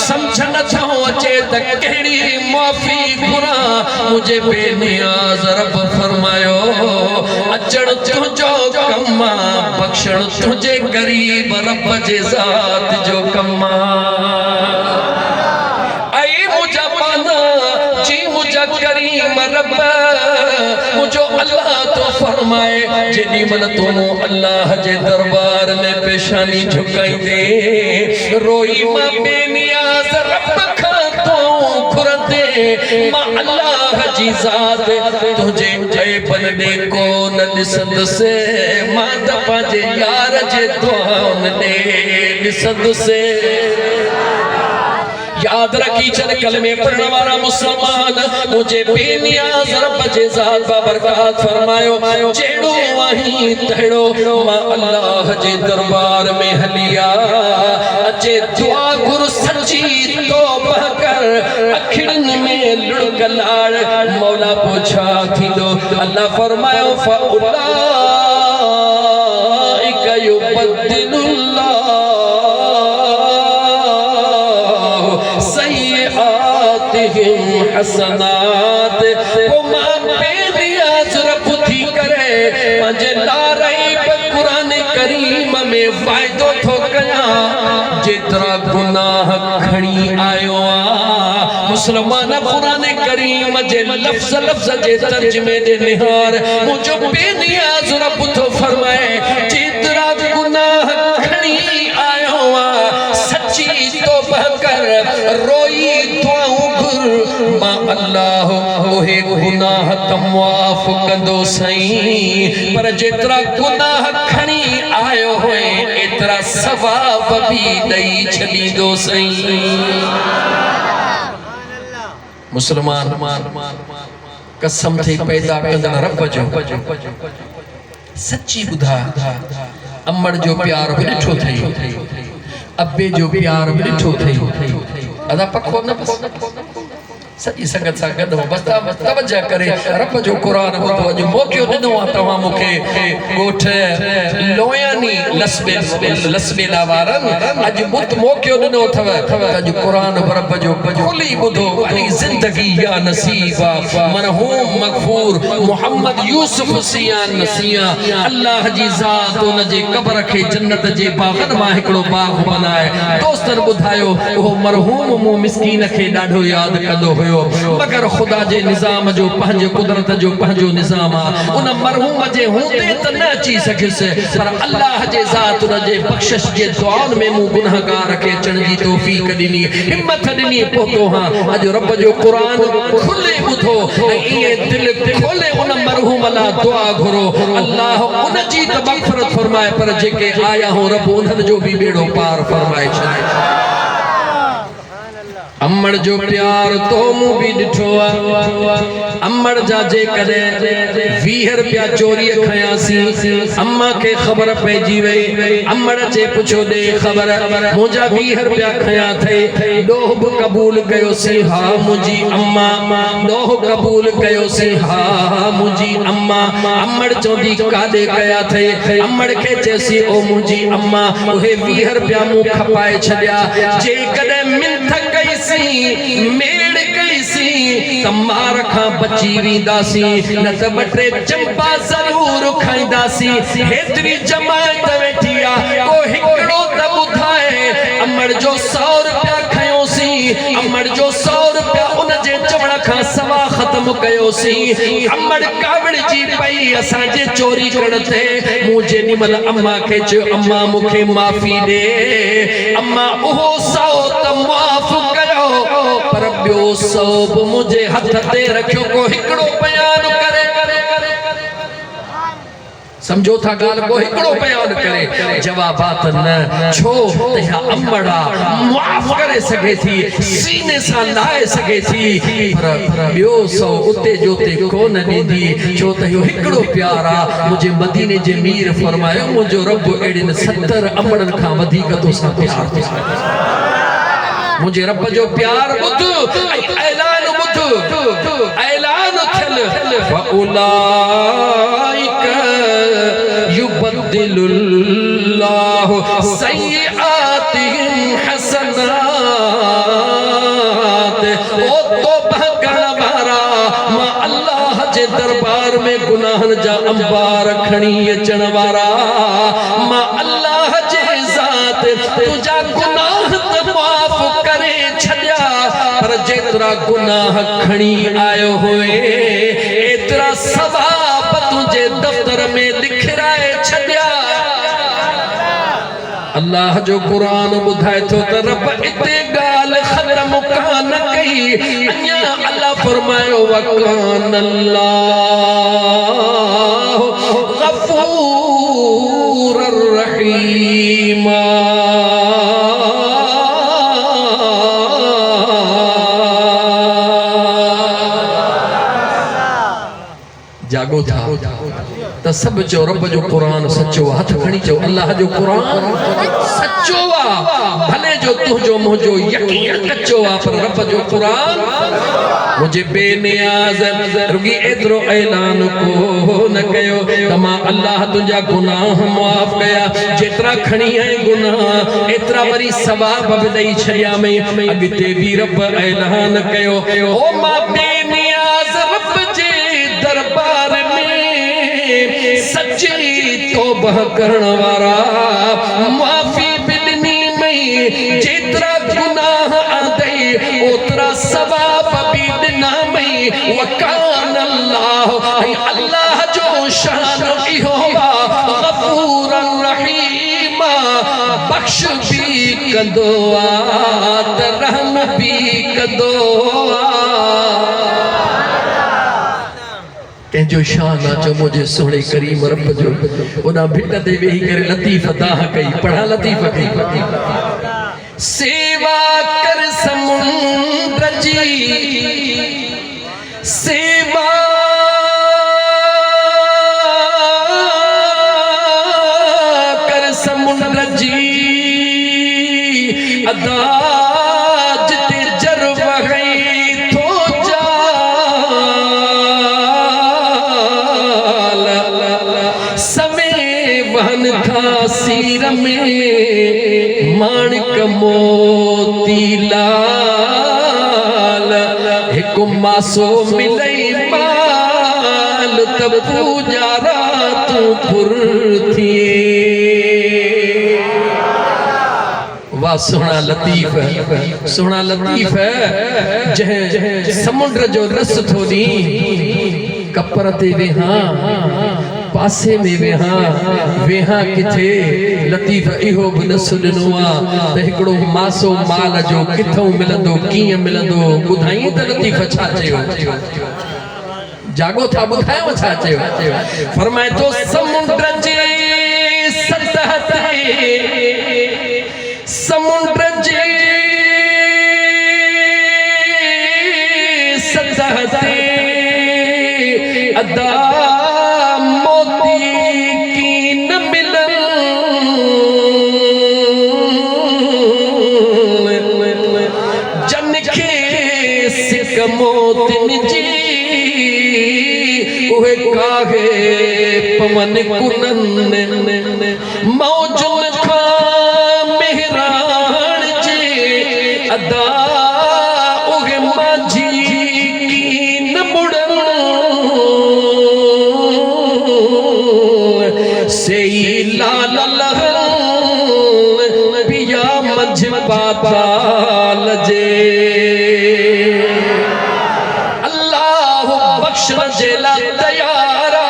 समझ न थो अचे त कहिड़ी माफी घुरा मुझे बेनियाज रब फरमायो अचण तुझो कम बख्शण तुझे गरीब रब जे ज़ात जो कम ऐ मुझा पाना जी मुझा करीम रब मुझो अल्लाह तो फरमाए जेडी मन तो अल्लाह जे दरबार में पेशानी झुकाई दे रोई मां बेनियाज रब खा तो खुरदे मां अल्लाह जी ज़ात तुझे ऐबन दे को न दिसंद से मां त पांजे यार जे दुआन दे दिसंद से याद रखी चल कलमे पढ़ने वाला मुसलमान मुझे बेनियाज रब जे ज़ात बाबरकत फरमायो जेड़ो वही तहड़ो मां अल्लाह जे दरबार में हलिया अचे दुआ गुरु सच्ची तौबा कर अखिड़न में लुड़गलाड़ मौला पूछा थींदो अल्लाह फरमायो फउलाइका युबद्दिलुल्लाह हसनात वो मां बेनियाज रब थी करे पंजे लारई कुरान करीम में वायदो थो कया जेतरा गुनाह खणी आयो आ मुसलमान कुरान करीम जे लफ्ज लफ्ज जे तर्जुमे दे निहार मुझो बेनियाज रब थो फरमाए जेतरा गुनाह खणी आयो आ सच्ची तौबा कर मा अल्लाह ओहे गुनाह तमाफ कंदो सही पर जेतरा गुनाह खणी आयो होए एतरा सवाब भी दई छडींदो सही मुसलमान कसम थे पैदा कंदड़ रब जो सच्ची बुधा अम्मड़ जो प्यार बि ॾिठो थई अब्बे जो प्यार बि ॾिठो थई अदा पखो न सॼी संगत सां गॾु बस तवज्जो करे रब जो क़ुरान ॿुधो अॼु मौक़ो ॾिनो आहे तव्हां मूंखे ॻोठ लोयानी लसबेला वारनि अॼु मौक़ो ॾिनो अथव अॼु क़ुरान रब जो खोली ॿुधो वरी ज़िंदगी या नसीबा मरहूम मग़फूर मोहम्मद यूसुफ सियान नसिया अल्लाह जी ज़ात उन जे क़ब्र खे जन्नत जे बाग़नि मां हिकिड़ो बाग़ बनाए दोस्तनि ॿुधायो उहो मरहूम मूं मिस्कीन खे ॾाढो यादि कंदो हुयो मगर खुदा जे निज़ाम जो पंहिंजे कुदरत जो पंहिंजो निज़ाम आहे उन मरहूम जे हूंदे त न अची सघियुसि पर अल्लाह जे ज़ात उन जे बख़्शिश जे दुआउनि में मूं गुनहगार खे अचण जी तौफ़ीक़ ॾिनी हिम्मत ॾिनी पहुतो हां अॼु रब जो क़ुरान खुले ॿुधो ऐं ईअं दिलि खोले उन मरहूम लाइ दुआ घुरो अल्लाह उन जी त मग़फ़िरत फरमाए पर जेके आया हो रब उन्हनि जो बि बेड़ो पार फरमाए छॾे अम्मड़ जो प्यार तो मूं भी ॾिठो आहे अम्मड़ जा जे कॾहिं 20 रुपया चोरी खयासी अम्मा के खबर पइजी वई अम्मड़ जे पुछो दे खबर मुंहिंजा 20 रुपया खया थे ॾोह बि क़बूल कयोसी हा मुंहिंजी अम्मा ॾोह क़बूल कयोसी हा मुंहिंजी अम्मा अम्मड़ चौंदी काॾे कया थे अम्मड़ खे चयोसी ओ मुंहिंजी अम्मा उहे 20 रुपया मूं खपाए छॾिया जे कॾहिं मिंथ कईसी मेड़ कईसी त मार खां बची वेंदासी न त ॿ टे चंपा ज़रूर खाईंदासी हेतिरी जमायत वेठी आहे को हिकिड़ो त ॿुधाए अम्मड़ जो 100 रुपया खयोसी अम्मड़ जो 100 रुपया उन जे चवण खां सवा ख़त्म कयोसी अम्मड़ कावड़जी पई असांजे चोरी करण ते मूं जेॾी महिल अम्मा खे चयो अम्मा मूंखे माफ़ी ॾे अम्मा उहो 100 त माफ़ पर ॿियो 100 बि मुंहिंजे हथ ते रखियो को हिकिड़ो बयान करे समझो था ॻाल्हि को हिकिड़ो बयान करे जवाबात न छो त इहा अम्मड़ा माफ़ करे सघे थी सीने सां लाहे सघे थी पर ॿियो 100 उते जो ते कोन ॾींदी छो त इहो हिकिड़ो प्यार आहे मुंहिंजे मदीने जे मीर फरमायो मुंहिंजो रब अहिड़ियुनि 70 अम्मड़नि खां वधीक तोसां प्यार थो मुझे रब जो प्यार बुध ऐलान बुध ऐलान थियल फउलाइक युबद्दिलुल्लाहु सय्यिआतिहिम हसनात ओ तौबा करण वारा मां अल्लाह जे दरबार में गुनाहन जा अंबार खणी अचण वारा मां अल्लाह जे ज़ात तुझा गुनाह माफ़ करे छॾिया पर जेतिरा गुनाह खणी आयो होए एतिरा सवाब तुंहिंजे दफ़्तर में लिखराए छॾिया अल्लाह जो क़ुरान ॿुधाए थो त रब इते ॻाल्हि ख़त्म कान कई अञा अल्लाह फरमायो वकान अल्लाहु गफ़ूरर रहीमा जागो था त सब चो रब जो क़ुरान सच्चो हथ खणी चो अल्लाह जो क़ुरान सच्चो आ भले जो तुझो मुझो यकीन कच्चो आ पर रब जो क़ुरान मुझे बेनियाज रुगी एतरो ऐलान को न कयो तमा अल्लाह तुझा गुनाह माफ कया जेतरा खणी है गुनाह एतरा वरी सवाब भी दई छया में अगते भी रब ऐलान कयो ओ मां बेनियाज रब जे दरबार में सच्ची तौबा करण वारा माफी बिलनी में जेतरा गुनाह आदई ओतरा सवाब भी दिना में वकान अल्लाह अल्लाह जो शान इहो गफूर रहीम बख्श भी कंदो आ त रहम भी कंदो कंहिंजो शान जो मुझे सोने करीम रब जो उना भिट ते वेही करे लतीफ़ दाह कई पढ़ा लतीफ़ कई सेवा कर समुंद्र जी सेवा कर समुंद्र जी अदा जिते जर वही थो वहन था सीर में माणिक मोती लाल एक मासो मिलई माल तब पूजारा तू पुर थिए वाह सोना लतीफ़ जह समुंद्र जो रस थोड़ी कपर ते वेहा पासे में वेहा किथे लतीफ़ इहो भी न सुननो आ त हिकड़ो मासो माल जो किथों मिलंदो कीअं मिलंदो ॿुधाई त लतीफ़ छा चयो जागो था ॿुधायो छा चयो फरमाए तो समुंद्र जे सतह ते समुंद्र जे सतह ते अदा मोतिन जी उहे काहे पवन कुनन मौजुन खां मेहरान जे अदा उहे माझी की न मुड़न सेई लाल लहर पिया मंझ पाताल जे जेला तयारा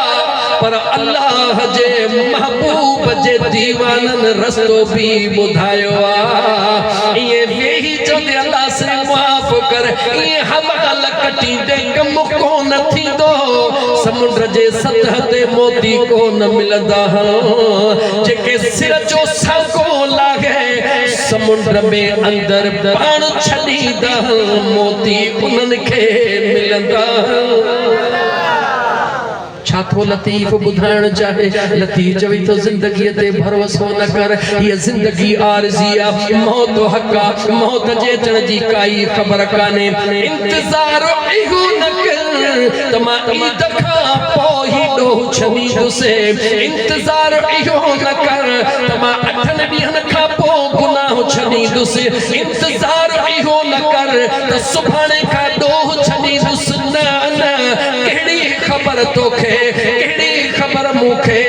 पर अल्लाह जे महबूब जे दीवानन रस्तो भी बुधायो आ ये वेही जो दे अल्लाह से माफ कर ये हमाल कटी दे कम को न थींदो समुंद्र जे सतह ते मोती को न मिलदा जेके सिर जो सांको लागे समुंद्र में अंदर पाण छडीदा मोती उनन के मिलदा छाथो लतीफ़ बुधाइण चाहे लतीफ़ चवी तो जिंदगी ते भरोसो न कर ये जिंदगी आरज़ी आ मौत हक़ आ मौत जे अचण जी काई ख़बर काने इंतज़ार इहो न कर तमा ईद खां पोइ ही ॾोह छॾींदुसि इंतज़ार इहो न कर तमा 8 ॾींहंनि खां पोइ गुनाह छॾींदुसि इंतज़ार इहो न कर त सुभाणे खां ॾोह छॾींदुसि न कहिड़ी खबर तोखे केड़ी खबर मुखे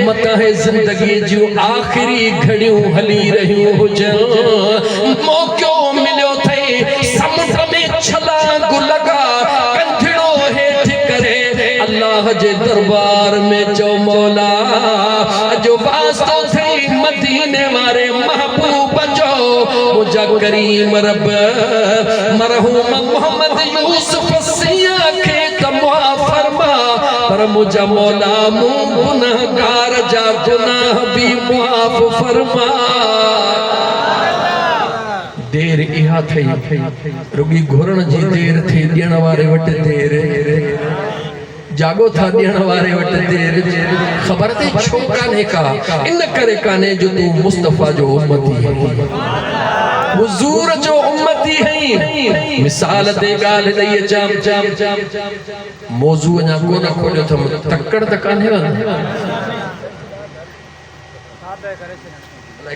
मत है जिंदगी जो आखिरी घड़ियों हली रहियो हुजन मौको मिलियो थे समुद्र में छलांग लगा कंधड़ो हेठ करे अल्लाह जे दरबार में चो मौला जो वास्तो थे मदीने वाले महबूब जो मुझा करीम रब मरहूम मोहम्मद यूसुफ सिया के तमा फरमा पर मुझा मौला मुँह गुनहगार जा गुनाह भी माफ फरमा देर इहा थई रुगी घुरण जी देर थी ॾियण वारे वटि देर जागो था ॾियण वारे वटि देर ख़बर ते छो काने का इन करे काने जो तू मुस्तफा जो उम्मती हुजूर जो उम्मती है मिसाल दे गाल दई जाम मौजू ना को न खोलियो थम तक्कड़ त काने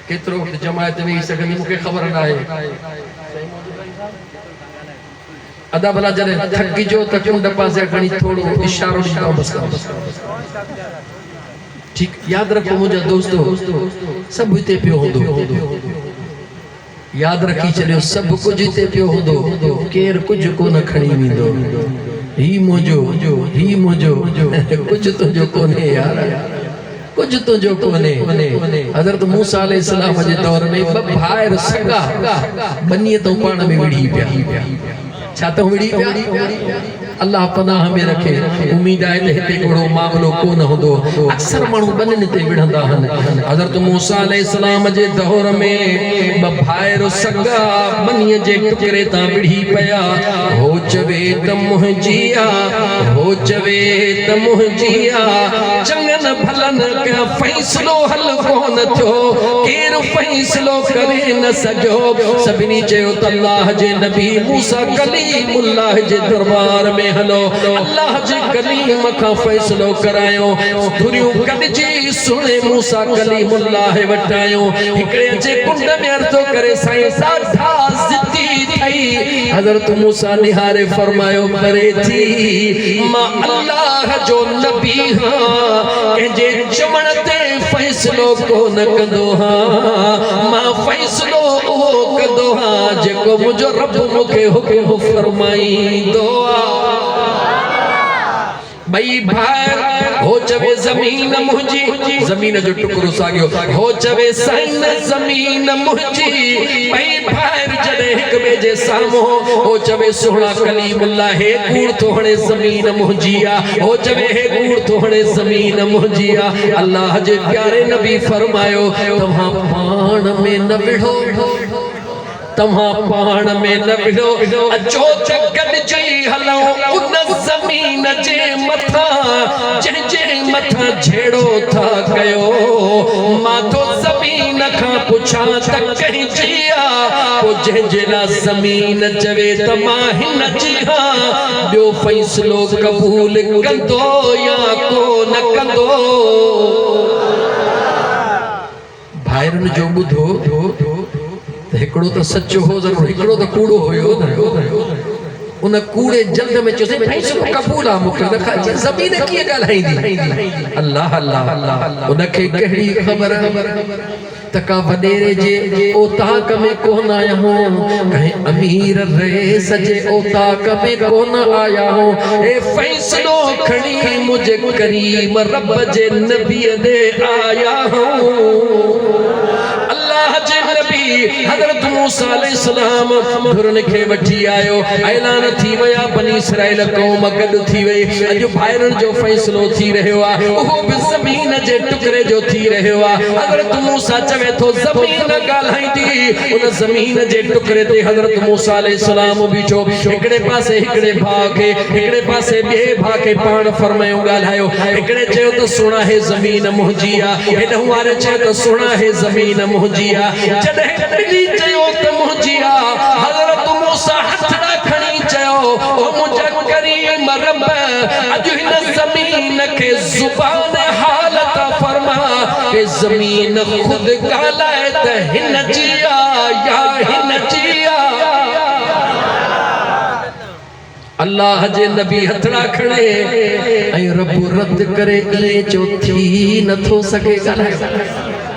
केतिरो जमायत वेही सघंदी मूंखे ख़बर न आहे अदा भला जॾहिं थकिजो त कुंड पासे खणी थोरो इशारो ॾींदो बस ठीक याद रखो मुंहिंजा दोस्तो सभु हिते पियो हूंदो याद रखी चलियो सभु कुझु हिते पियो हूंदो केर कुझु कोन खणी वेंदो ही मुंहिंजो कुझु तुंहिंजो कोन्हे यार कुछ तो जो कोने हज़रत मूसा अलैहिस्सलाम जे दौर में भाइर सगा बनीअ तो पाण में विड़ी पिया छा तो विड़ी पिया अल्लाह पनाह में रखे उम्मीद है ते हिते कोड़ो मामलो कोन होंदो अक्सर मानू बनन ते विढ़ंदा हन हज़रत मूसा अलैहिस्सलाम जे दौर में भाइर सगा बनीअ जे टुकरे ता विड़ी पिया हो चवे त मुंहिंजिया हो चवे त मुंहिंजिया चंगन भलन का फैसलो हल कोन थियो केर फैसलो करे न सजो सभिनी चयो त अल्लाह जे नबी मूसा कलीमुल्लाह जे दरबार में हलो अल्लाह जे कलीम का फैसलो करायो धुरियूं कढजी सुणे मूसा कलीमुल्लाह वटायो हिकड़े जे कुंड में अर्ज़ो करे साईं साठा जिद्दी थई हज़रत मूसा निहारे फरमायो करे थी मां अल्लाह जो नबी हां जे चमण ते फैसलो कोन कंदो हां मां फैसलो ओ कंदो हां जेको मुंहिंजो रब मूंखे हुकुम फरमाईंदो भई भाइर हो चवे जमीन मुंहिंजी जमीन जो टुकड़ो सागियो हो चवे साईं जमीन मुंहिंजी भई भाइर जॾहिं हिक ॿिए जे साम्हूं हो चवे सुहिणा कलीमुल्लाह हे कूड़ थो हणे ज़मीन मुंहिंजी आहे हो चवे हे कूड़ थो हणे ज़मीन मुंहिंजी आहे अल्लाह जे प्यारे नबी फरमायो तव्हां पाण में न विढ़ो तव्हां पाण में न विढ़ो अचो त गॾिजी हलो उन ज़मीन जे मथां जंहिंजे मथां झेड़ो था कयो मां तो ज़मीन खां पुछां त कंहिंजी आहे पोइ जंहिंजे लाइ ज़मीन चवे त मां हिन जी हां ॿियो फ़ैसिलो क़बूल कंदो या कोन कंदो भाइरनि जो ॿुधो हिकड़ो तो सच्चो हो जरूर हिकड़ो तो कूड़ो होयो उन कूड़े जल्द में चोसे फैसलो कबूल आ मुखे रखा जमीन की गालाईंदी अल्लाह अल्लाह उनखे कहिड़ी खबर तका वडेरे जे ओताक में कोन आया हूं कहीं अमीर रहे सजे ओताक में कोन आया हूं ए फैसलो खणी मुझे करीम रब जे नबी दे आया हूं अल्लाह जे नबी हज़रत मूसा अलैहिस्सलाम धुरन खे वठी आयो ऐलान थी वया बनी इसराइल कौम गड थी वई अज भाइरन जो फैसलो थी रहियो आ ओ बि ज़मीन जे टुकड़े जो थी रहियो आ हज़रत मूसा चवे थो ज़मीन गालाईंदी उन ज़मीन जे टुकड़े ते हज़रत मूसा अलैहिस्सलाम बीठो हिकड़े पासे हिकड़े भाउ खे हिकड़े पासे ॿिए भाउ खे पाण फरमायो ॻाल्हायो हिकड़े चयो त सुणा हे ज़मीन मुंहिंजी आ हेॾो वारे चयो त सुणा हे ज़मीन मुंहिंजी आ जॾहिं ॿिनी चयो त मुंहिंजी आ हज़रत मूसा हथड़ा खणी चयो ओ मुंहिंजा करीम रब अॼु हिन ज़मीन खे ज़ुबान हाल था फरमा हे ज़मीन खुद ॻाल्हाए त हिन जी आ या हिन जी आ अल्लाह जे नबी हथड़ा खणे ऐं रब रद्द करे इहे चो थी नथो सघे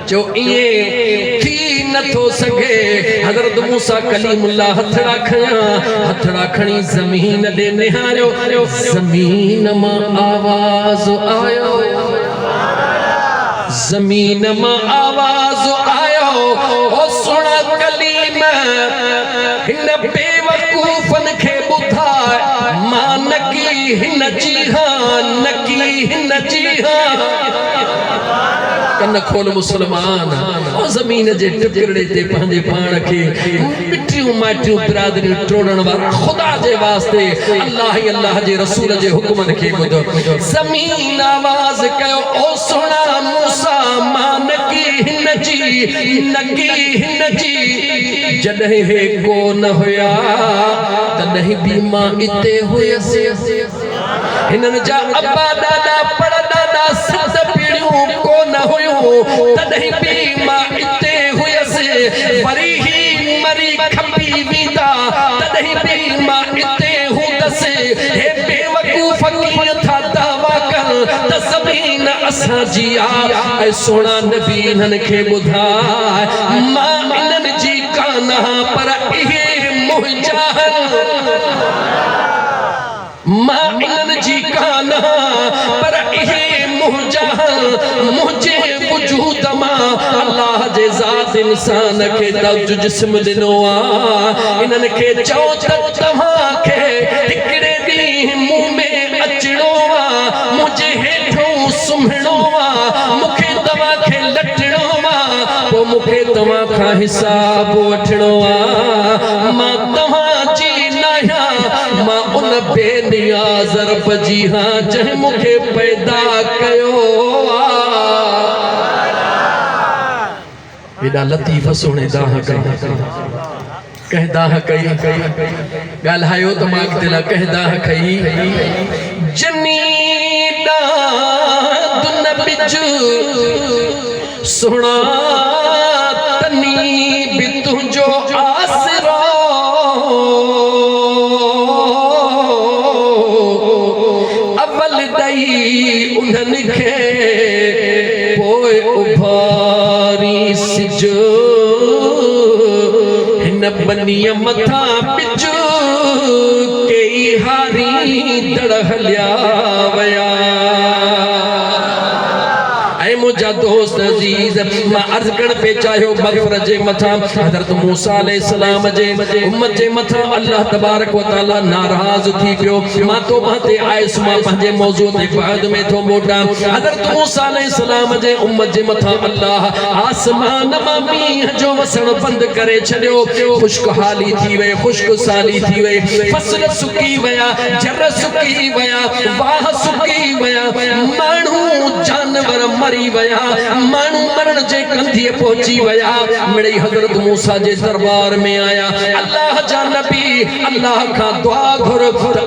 जो इए थी नथो सके हज़रत मूसा कलीमुल्लाह हथड़ा खणी ज़मीन दे निहारियो ज़मीन मां आवाज़ आयो ज़मीन मां आवाज़ आयो ओ सुण कलीम हिन बेवकूफ़न खे ॿुधाए मां नकी हिन जी हां नकी हिन जी हां कन खोल मुसलमान ओ ज़मीन जे टुकड़े ते पंहिंजे पाण खे मिटियूं माटियूं बिरादरियूं टोड़ण वारा खुदा जे वास्ते अल्लाह ही अल्लाह जे रसूल जे हुक्मन खे ॿुधो ज़मीन आवाज़ कयो ओ सुणा मूसा मां नकी हिन जी जॾहिं हे को न हुया तॾहिं बि मां इते हुयसि हिननि जा अब्बा ॾाॾा परॾाॾा सत पीढ़ियूं को न हुयूं तॾहिं बि मां इते हुयसि वरी ही मरी खपी वेंदा तॾहिं बि मां इते हूंदसि हे बेवकूफ़ कीअं था दावा कनि त ज़मीन असांजी आहे ऐं सोना नबी इन्हनि खे ॿुधाए मां इन्हनि जी कान पर इहे मुंहिंजा मां इन्हनि जी कान पर इहे मुंहिंजा मुंहिंजे अल्लाह जे ज़ात इंसान के तव्ज जिस्म दिनो आ इनन के चओ त तव्हां के हिकड़े ॾींहुं मुंह में अचणो आ मुझे हेठों सुम्हणो आ मूंखे तव्हां खे लटणो आ पोइ मूंखे तव्हां खां हिसाब वठणो आ मां तव्हां जी नाहियां मां उन बेनियाज़ रब जी हां जंहिं मूंखे पैदा कयो आ एॾा लतीफ़ सुहिणे दाह कई कंहिं दाह कई ॻाल्हायो त मां अॻिते लाइ कंहिं दाह कई जनी दुन बिज सुहिणा तनी बि तुंहिंजो आसरो अवल ॾई उन्हनि खे पोइ उभारी सिज हिन बनीअ मथां बिज कई हारी दड़ हलिया वया मुझा दोस्त अजीज मां अर्ज करण पे चाहियो मग़फ़िरत जे मथा हज़रत मूसा अलैहिस्सलाम जे उम्मत जे मथा अल्लाह तबारक व तआला नाराज़ थी पियो मां तौबा ते आयस मां पंहिंजे मौजू ते बाद में थो मोटा हज़रत मूसा अलैहिस्सलाम जे उम्मत जे मथा अल्लाह आसमान मां मींहं जो वसण बंद करे छॾियो खुश्क हाली थी वे खुश्क साली थी वे फसल सुकी वया जर सुकी वया वाह सुकी वया माण्हू जानवर मरी वया मानू मरण जे कंधीअ पहुची वया मिड़ई हज़रत मूसा जे दरबार में आया अल्लाह जा नबी अल्लाह का दुआ घुर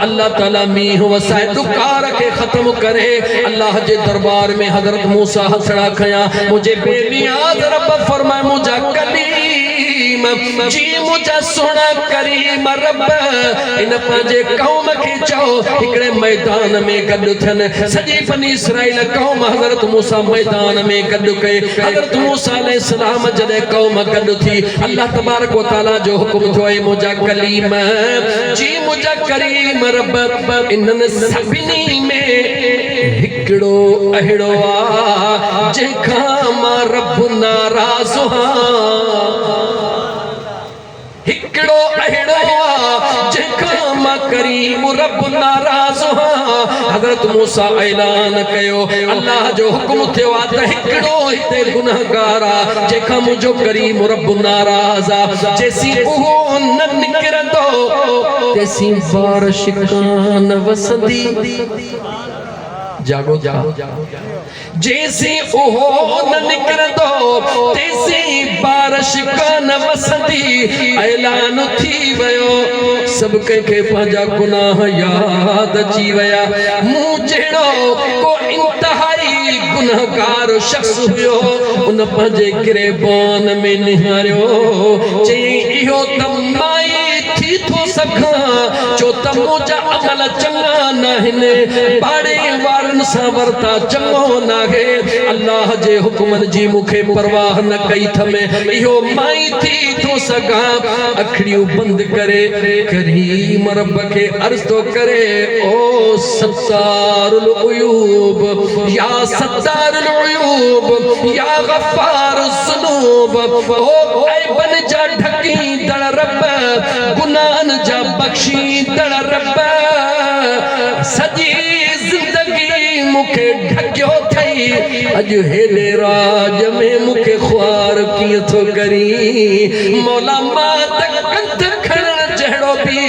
अल्लाह ताला मींह वसाए दुकार के खत्म करे अल्लाह जे दरबार में हज़रत मूसा हथड़ा खया मुझे बेनियाज़ रब फरमाए मुझा कलीम जी मुझा सोना करीम रब इन पंहिंजे कौम के चओ हिकड़े मैदान में गॾु थियनि सॼी बनी इसराइल कौम हज़रत मूसा मैदान में गॾु कए हज़रत मूसा अलैहिस्सलाम जॾहिं कौम गॾु थी अल्लाह तबारक व तआला जो हुकुम थियो है मुझा कलीम जी मुझा करीम रब इन्हनि सभिनी में हिकड़ो अहिड़ो आ जंहिंखां मां रब नाराज़ हिकड़ो अहिड़ो जंहिंखां मां करीम रब नाराज़ हज़रत मूसा ऐलान कयो अल्लाह जो हुकुम थियो आ त हिकड़ो हिते गुनहगार आ जंहिंखां मुंहिंजो करीम रब नाराज़ आ जेसी उहो न निकिरंदो तेसी बारिश कान वसंदी जागो जागो जैसी उहो न निकिरंदो तेसी बारिश कान वसंदी ऐलान थी वियो सब कंहिंखे पंहिंजा गुनाह याद अची विया मूं जहिड़ो को इंतहाई गुनहगार शख्स हुयो उन पंहिंजे गिरेबान में निहारियो चयईं इहो त माई थी थो सघां छो त मुंहिंजा अमल चङा नाहिनि बाड़े वारनि सां वर्ता चङो नाहे अल्लाह जे हुकुमनि जी मूंखे परवाह न कई थमे इहो माई थी थो सघां अखड़ियूं बंदि करे करीम रब खे अर्ज़ थो करे ओ सत्तारुल उयूब या सत्तारुल उयूब या गफ़ारुज़ ज़ुनूब ओ ऐबन जा ढकींदड़ रब गुनाहन जा बख्शींदड़ रब सजी जिंदगी मूंखे ढकियो थई अॼु हेॾे राज में मूंखे ख्वार कीअं थो करी मौला मां त कंध खणण जहिड़ो बि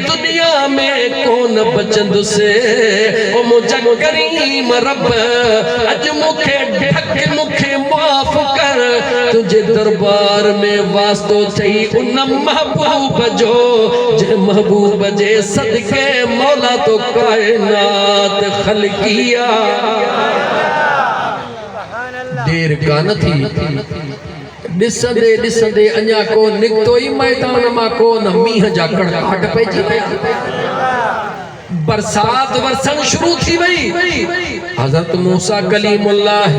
दुनिया में कोन बचंदुसि ओ मुंहिंजा करीम रब अॼु मूंखे ढक मूंखे माफ़ कर तुंहिंजे दरबार में वास्तो थई उन महबूब जो जे महबूब जे सदके मौला तो कायनात खलकिया देर कान थी ॾिसंदे ॾिसंदे अञा को निकितो ई मैदान मां कोन मींहं जा कड़काट पइजी विया बरसात वरसण शुरू थी वई। हजरत मूसा कलीमुल्लाह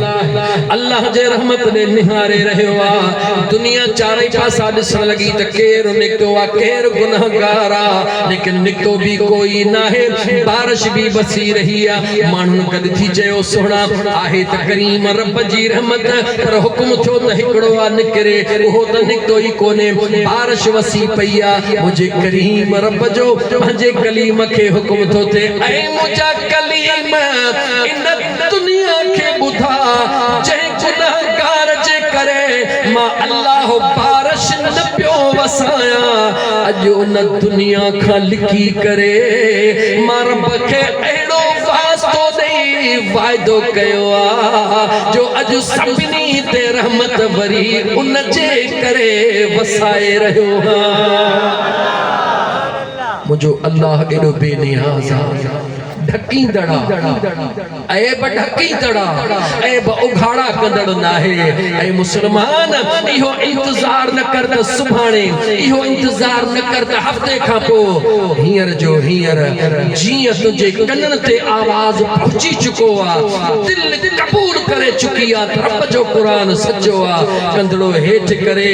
अल्लाह जे रहमत ने निहारे रहियो आ। दुनिया चारे पासा ॾिसण लगी त केर निकतो आ, केर गुनाहगार आ, लेकिन निकतो भी कोई ना है। बारिश भी बसी रही आ। माण्हुनि गॾु थी चयो सुहिणा आहे त करीम रब जी रहमत, पर हुकुम थियो त हिकिड़ो आ निकिरे, उहो त निकतो ई कोन्हे। बारिश वसी पई आ। मुंहिंजे करीम रब जो पंहिंजे कलीम खे हुकुम थो थिए, ऐ मुंहिंजा कलीम इन दुनिया खे ॿुधा, जंहिं गुनाहगार जे करे मां अल्लाह बारिश न पियो वसायां, अॼु उन दुनिया खां लिकी करे मां रब खे अहिड़ो वास्तो ॾेई वाइदो कयो आ जो अॼु सभिनी ते रहमत वरी उन जे करे वसाए रहियो आ। मुझो अल्लाह एॾो बेनियाज़ आ, ढकींदड़ा ऐब ढकींदड़ा ऐब उघाड़ा कंदड़ नाहे। ऐ मुसलमान, इहो इंतजार न कर त सुभाणे, इहो इंतजार न कर त हफ्ते खां पोइ, हींअर जो हींअर जीअं तुंहिंजे कननि ते आवाज़ पहुची चुको आ, दिल कबूल करे चुकी आ, रब जो क़ुरान सचो आ। कंदड़ो हेठि करे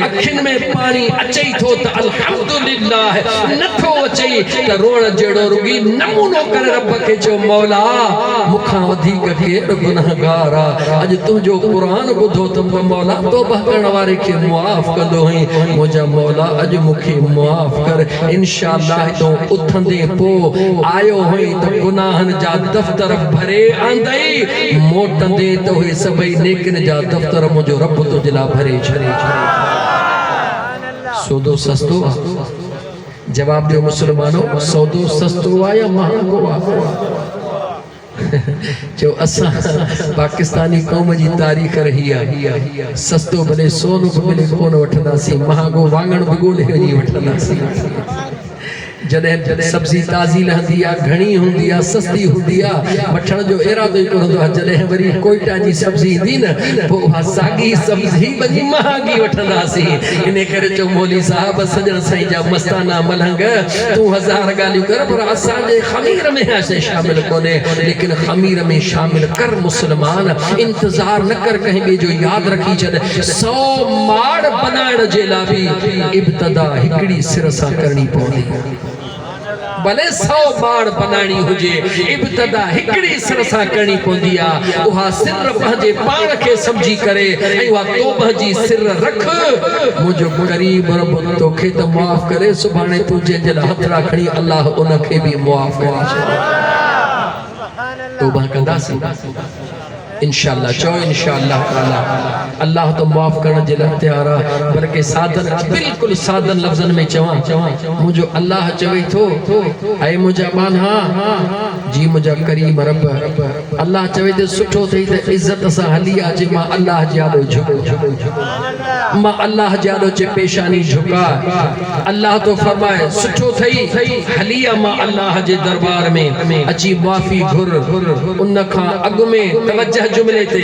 अखियुनि में पाणी अचई थो त अल्हम्दुलिल्लाह, नथो अचई त रोअण जहिड़ो रुगी नमूनो करे रब के जो मौला मुखां वधीक केर गुनाहगार आ। अॼु तुंहिंजो क़ुरान ॿुधो त मौला तौबा करण वारे खे मुआफ़ कंदो हुई। मुंहिंजा मौला अॼु मूंखे मुआफ़ कर। इंशाअल्लाह तो उथंदे पोइ आयो हुई त गुनाहनि जा दफ़्तर भरे आंदई, मोटंदे त उहे सभई नेकिन जा दफ़्तर मुंहिंजो रब तुंहिंजे लाइ भरे छॾे। सौदो सस्तो आ? जवाब दो मुसलमानों, सौदो सस्तो आ या महांगो आ? जो असा पाकिस्तानी कौम जी तारीख़ रही आ, सस्तो भले सोन बि मिले कोन वठंदासीं, महांगो वांगण बि ॻोल्हे वञी वठंदासीं। जॾहिं सब्जी ताज़ी लहंदी आ, घणी हूंदी आ, सस्ती हूंदी आ, वठण जो इरादो ई कोन हूंदो आहे। जॾहिं वरी कोयटा जी सब्जी ईंदी न, पोइ उहा साॻी सब्जी वञी महांगी वठंदासीं। इन करे चयो मौली साहब, सजण साईं जा मस्ताना मलंग, तूं हज़ार ॻाल्हियूं कर, पर असांजे ख़मीर में शइ शामिल कोन्हे, लेकिन ख़मीर में शामिल कर मुसलमान। इंतज़ार न कर कंहिं ॿिए जो, यादि रखी छॾ, 100 माड़ बनाइण जे लाइ बि इब्तिदा हिकिड़ी सिर सां करणी पवंदी। भले 100 माड़ बनानी हुजे, इब्तिदा हिकिड़ी सिर सां करणी पवंदी आ। उहा सिर पंहिंजे पाण खे समझी करे ऐं उहा तौबा जी सिर रख। मुंहिंजो करीम रब तोखे त मुआफ़ करे, सुभाणे तूं जंहिंजे लाइ हथड़ा खणी अल्लाह उन खे बि मुआफ़ करे छॾे। तौबा कंदासीं इंशाअल्लाह। चओ इंशाअल्लाह ताला, अल्लाह तो माफ़ करण जे लाइ तैयार आहे, बल्कि साधन बिल्कुलु साधन लफ़्ज़नि में चवां। मुझो अल्लाह चवे थो, ऐ मुंहिंजा बाना जी मुंहिंजा करीम रब, अल्लाह चवे थो सुठो अथई त इज़त सां हली अचे, मां अल्लाह जे आॾो झुको, मां अल्लाह जे आॾो चे पेशानी झुका। अल्लाह तो फरमाए सुठो अथई हली आ, मां अल्लाह जे दरबार में अची माफ़ी घुर। उन खां अॻु में तवज्जह जुमले ते,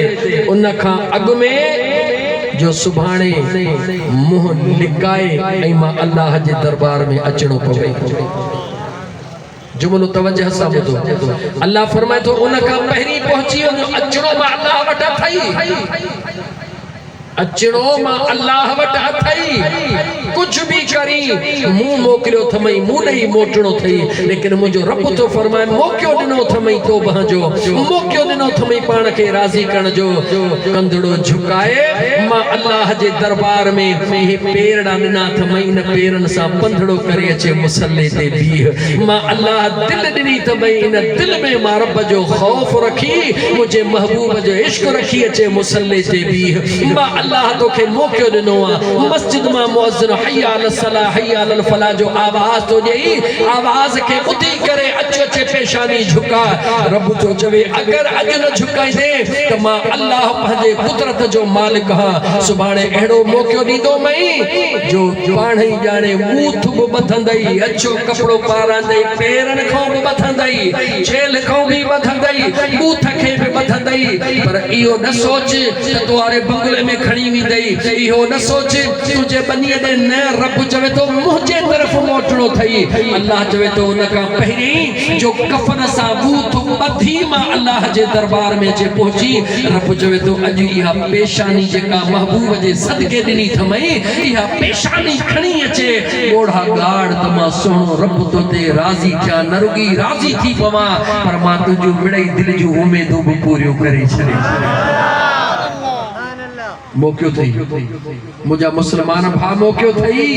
उन खां अॻु में जो सुभाणे मुंहुं लिकाए ऐं मां अल्लाह जे दरबार में अचणो पवे। जुमलो तवज्जह सां ॿुधो। अल्लाह फरमाए थो उन खां पहिरीं पहुची वञो, अचणो मां अल्लाह वटि अथई, अचणो मां अल्लाह वटि अथई। कुछ भी करी मुंह मोकिलियो थमई, मुंह ॾेई मोटणो थई, लेकिन मुंहिंजो रब तो फरमाए मौक़ो ॾिनो थमई तौबा जो, मौक़ो ॾिनो थमई पाण खे राज़ी करण जो। कंधड़ो झुकाए मां अल्लाह जे दरबार में हे पेरड़ा ॾिना थमई, इन पेरनि सां पंधड़ो करे अचे मुसल्ले ते बीह। मां अल्लाह दिल ॾिनी थमई, इन दिल में मां रब जो ख़ौफ़ रखी, मुंहिंजे महबूब जो इश्क रखी अचे मुसल्ले ते बीह। मां अल्लाह तोखे मौक़ो ॾिनो आहे। मस्जिद मां मुअज़्ज़िन हय्या अलस सलाह हय्या अलल फलाह जो आवाज़ तो ॾेई, आवाज़ खे ॿुधी करे अचो अचे पेश पेशानी झुका रब तो चवे अगर अज न झुकाई दे तो मां अल्लाह पंहिंजे कुदरत जो मालिक हां सुभाणे अहिड़ो मौक़ो ॾींदो मई जो पाण ई ॼाणे मूथ बि ॿधंदई अछो कपिड़ो पारांदई पेरनि खां बि ॿधंदई छेल खां बि ॿधंदई मूथ खे बि ॿधंदई पर इहो न सोच त तुआरे बंगले में खणी वेंदई इहो न सोच तुंहिंजे बनीअ ॾे न रब चवे थो मुंहिंजे तरफ़ मोटणो अथई अल्लाह चवे थो उन खां पहिरीं जो कफन सां मूथ ॿधी मां अल्लाह जे दरबार में अचे पहुची रब चवे थो अॼु इहा पेशानी जेका महबूब जे सदके ॾिनी थमई इहा पेशानी खणी अचे ॻोढ़ा ॻाढ़ त मां सुहिणो रब तो ते राज़ी थिया न रुॻी राज़ी थी पवां पर मां तुंहिंजूं मिड़ई दिलि जूं उमेदूं बि पूरियूं करे छॾे मौक़ो थई मुझा मुसलमान भा मौक़ो थई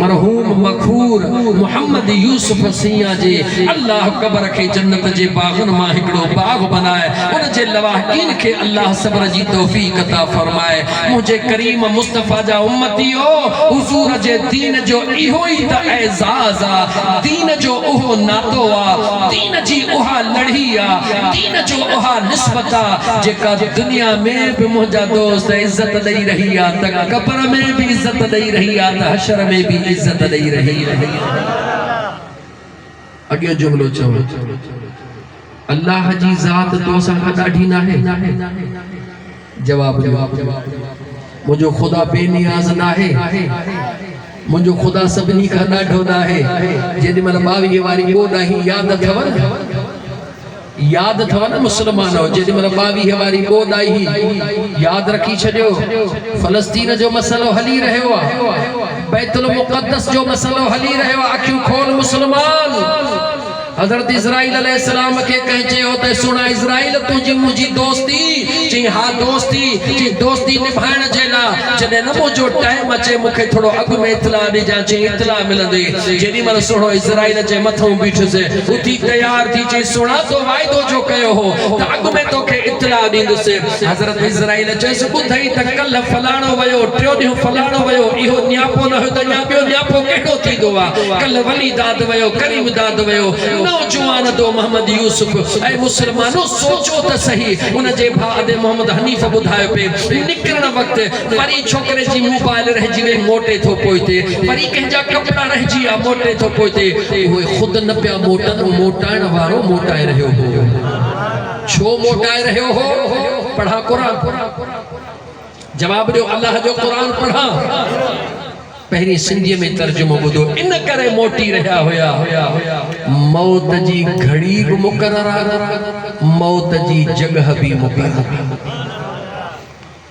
मरहूम मखूर मोहम्मद यूसुफ सिया जे अल्लाह कबर के जन्नत जे बागन मां हिकड़ो बाग बनाए उन जे लवाहिन के अल्लाह सब्र जी तौफीक अता फरमाए मुझे करीम मुस्तफा जा उम्मतियो हुजूर जे दीन जो इहो ही त एजाज आ दीन जो ओहो नातो आ दीन जी ओहा लड़ी आ दीन जो ओहा निस्बत आ जेका दुनिया में भी मुझा दोस्त इज्जत दई रही आ तक कब्र में भी इज्जत दई रही आ त हशर में भी इज्जत दई रही अगे जुमलो चो अल्लाह जी जात तो सा ॾाढी ना है जवाब मुझो खुदा बेनियाज ना है मुझो खुदा सभिनी का ॾाढो ना है जेडी मन 22 वारी गोदा ही याद अथव न मुसलमान जेडी मन 22 वारी गोद आई याद रखी छॾियो फलस्तीन जो मसलो हली रहियो आहे बैतुल मुक़द्दस जो मसलो हली रहियो आहे अखियूं खोल मुसलमान हजरत इस्राइल अलैहिस्सलाम के कहे हो ते सुना इस्राइल तुझी मुझी दोस्ती जी हां दोस्ती निभाइण जे ला जने न मुझो टाइम अचे मुखे थोड़ो अग में इतला दी जा चे इतला मिलंदी जेडी मन सुनो इस्राइल जे मथों बीठ से उठी तैयार थी चे सुना तो वायदो जो कयो हो त अग में तोखे इतला दींद से हजरत इस्राइल जे बुधई त कल फलाणो वयो ट्रियो दी फलाणो वयो इहो न्यापो न हो त न्यापो केडो थीदो आ कल वली दाद वयो करीम दाद वयो नौजवान दो मोहम्मद यूसुफ ऐ मुसलमानो सोचो त सही उन जे भादे मोहम्मद हनीफ बुधायो पे निकरण वक्त परी छोकरे जी मोबाइल रह जी मोटे थो पोइते परी कहजा कपड़ा रह जी आ मोटे थो पोइते वो खुद न पिया मोटन मोटाइण वारो मोटाए रहियो हो छो मोटाए रहियो हो पढ़ा कुरान जवाब दो अल्लाह जो कुरान पढ़ा पहरी सिंधी में तर्जुमो बुधो इन करे मोटी रहा होया मौत जी घड़ी भी मुकर्रर मौत जी जगह भी मुकर्रर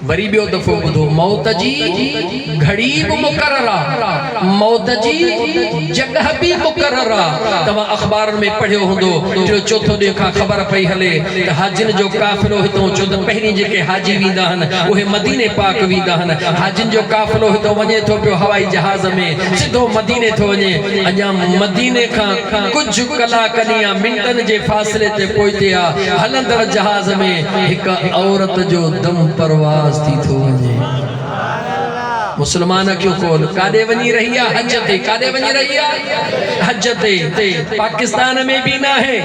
वरी बियो दफो बुधो मौत जी घड़ी भी मुकर्रर मौत जी जगह भी मुकर्रर तवा अखबार में पढ़ियो हुंदो जो चौथो ॾींहुं खां ख़बर पई हले त हाजिन जो काफ़िलो हितो चो त पहिरीं जेके हाजी वींदा हन उहे मदीने पाक वींदा हन हाजिन जो काफ़िलो हितो वञे थो पियो हवाई जहाज में सिधो मदीने थो वञे अञा मदीने खां कुछ कलाकनि या मिंटनि जे फ़ासिले ते पहुते आ हलंदड़ जहाज में हिक औरत जो दम परवाज़ थी थो वञे मुसलमान क्यों कोन कादे वनी रही है हज ते कादे वनी रही है हज ते पाकिस्तान में भी ना है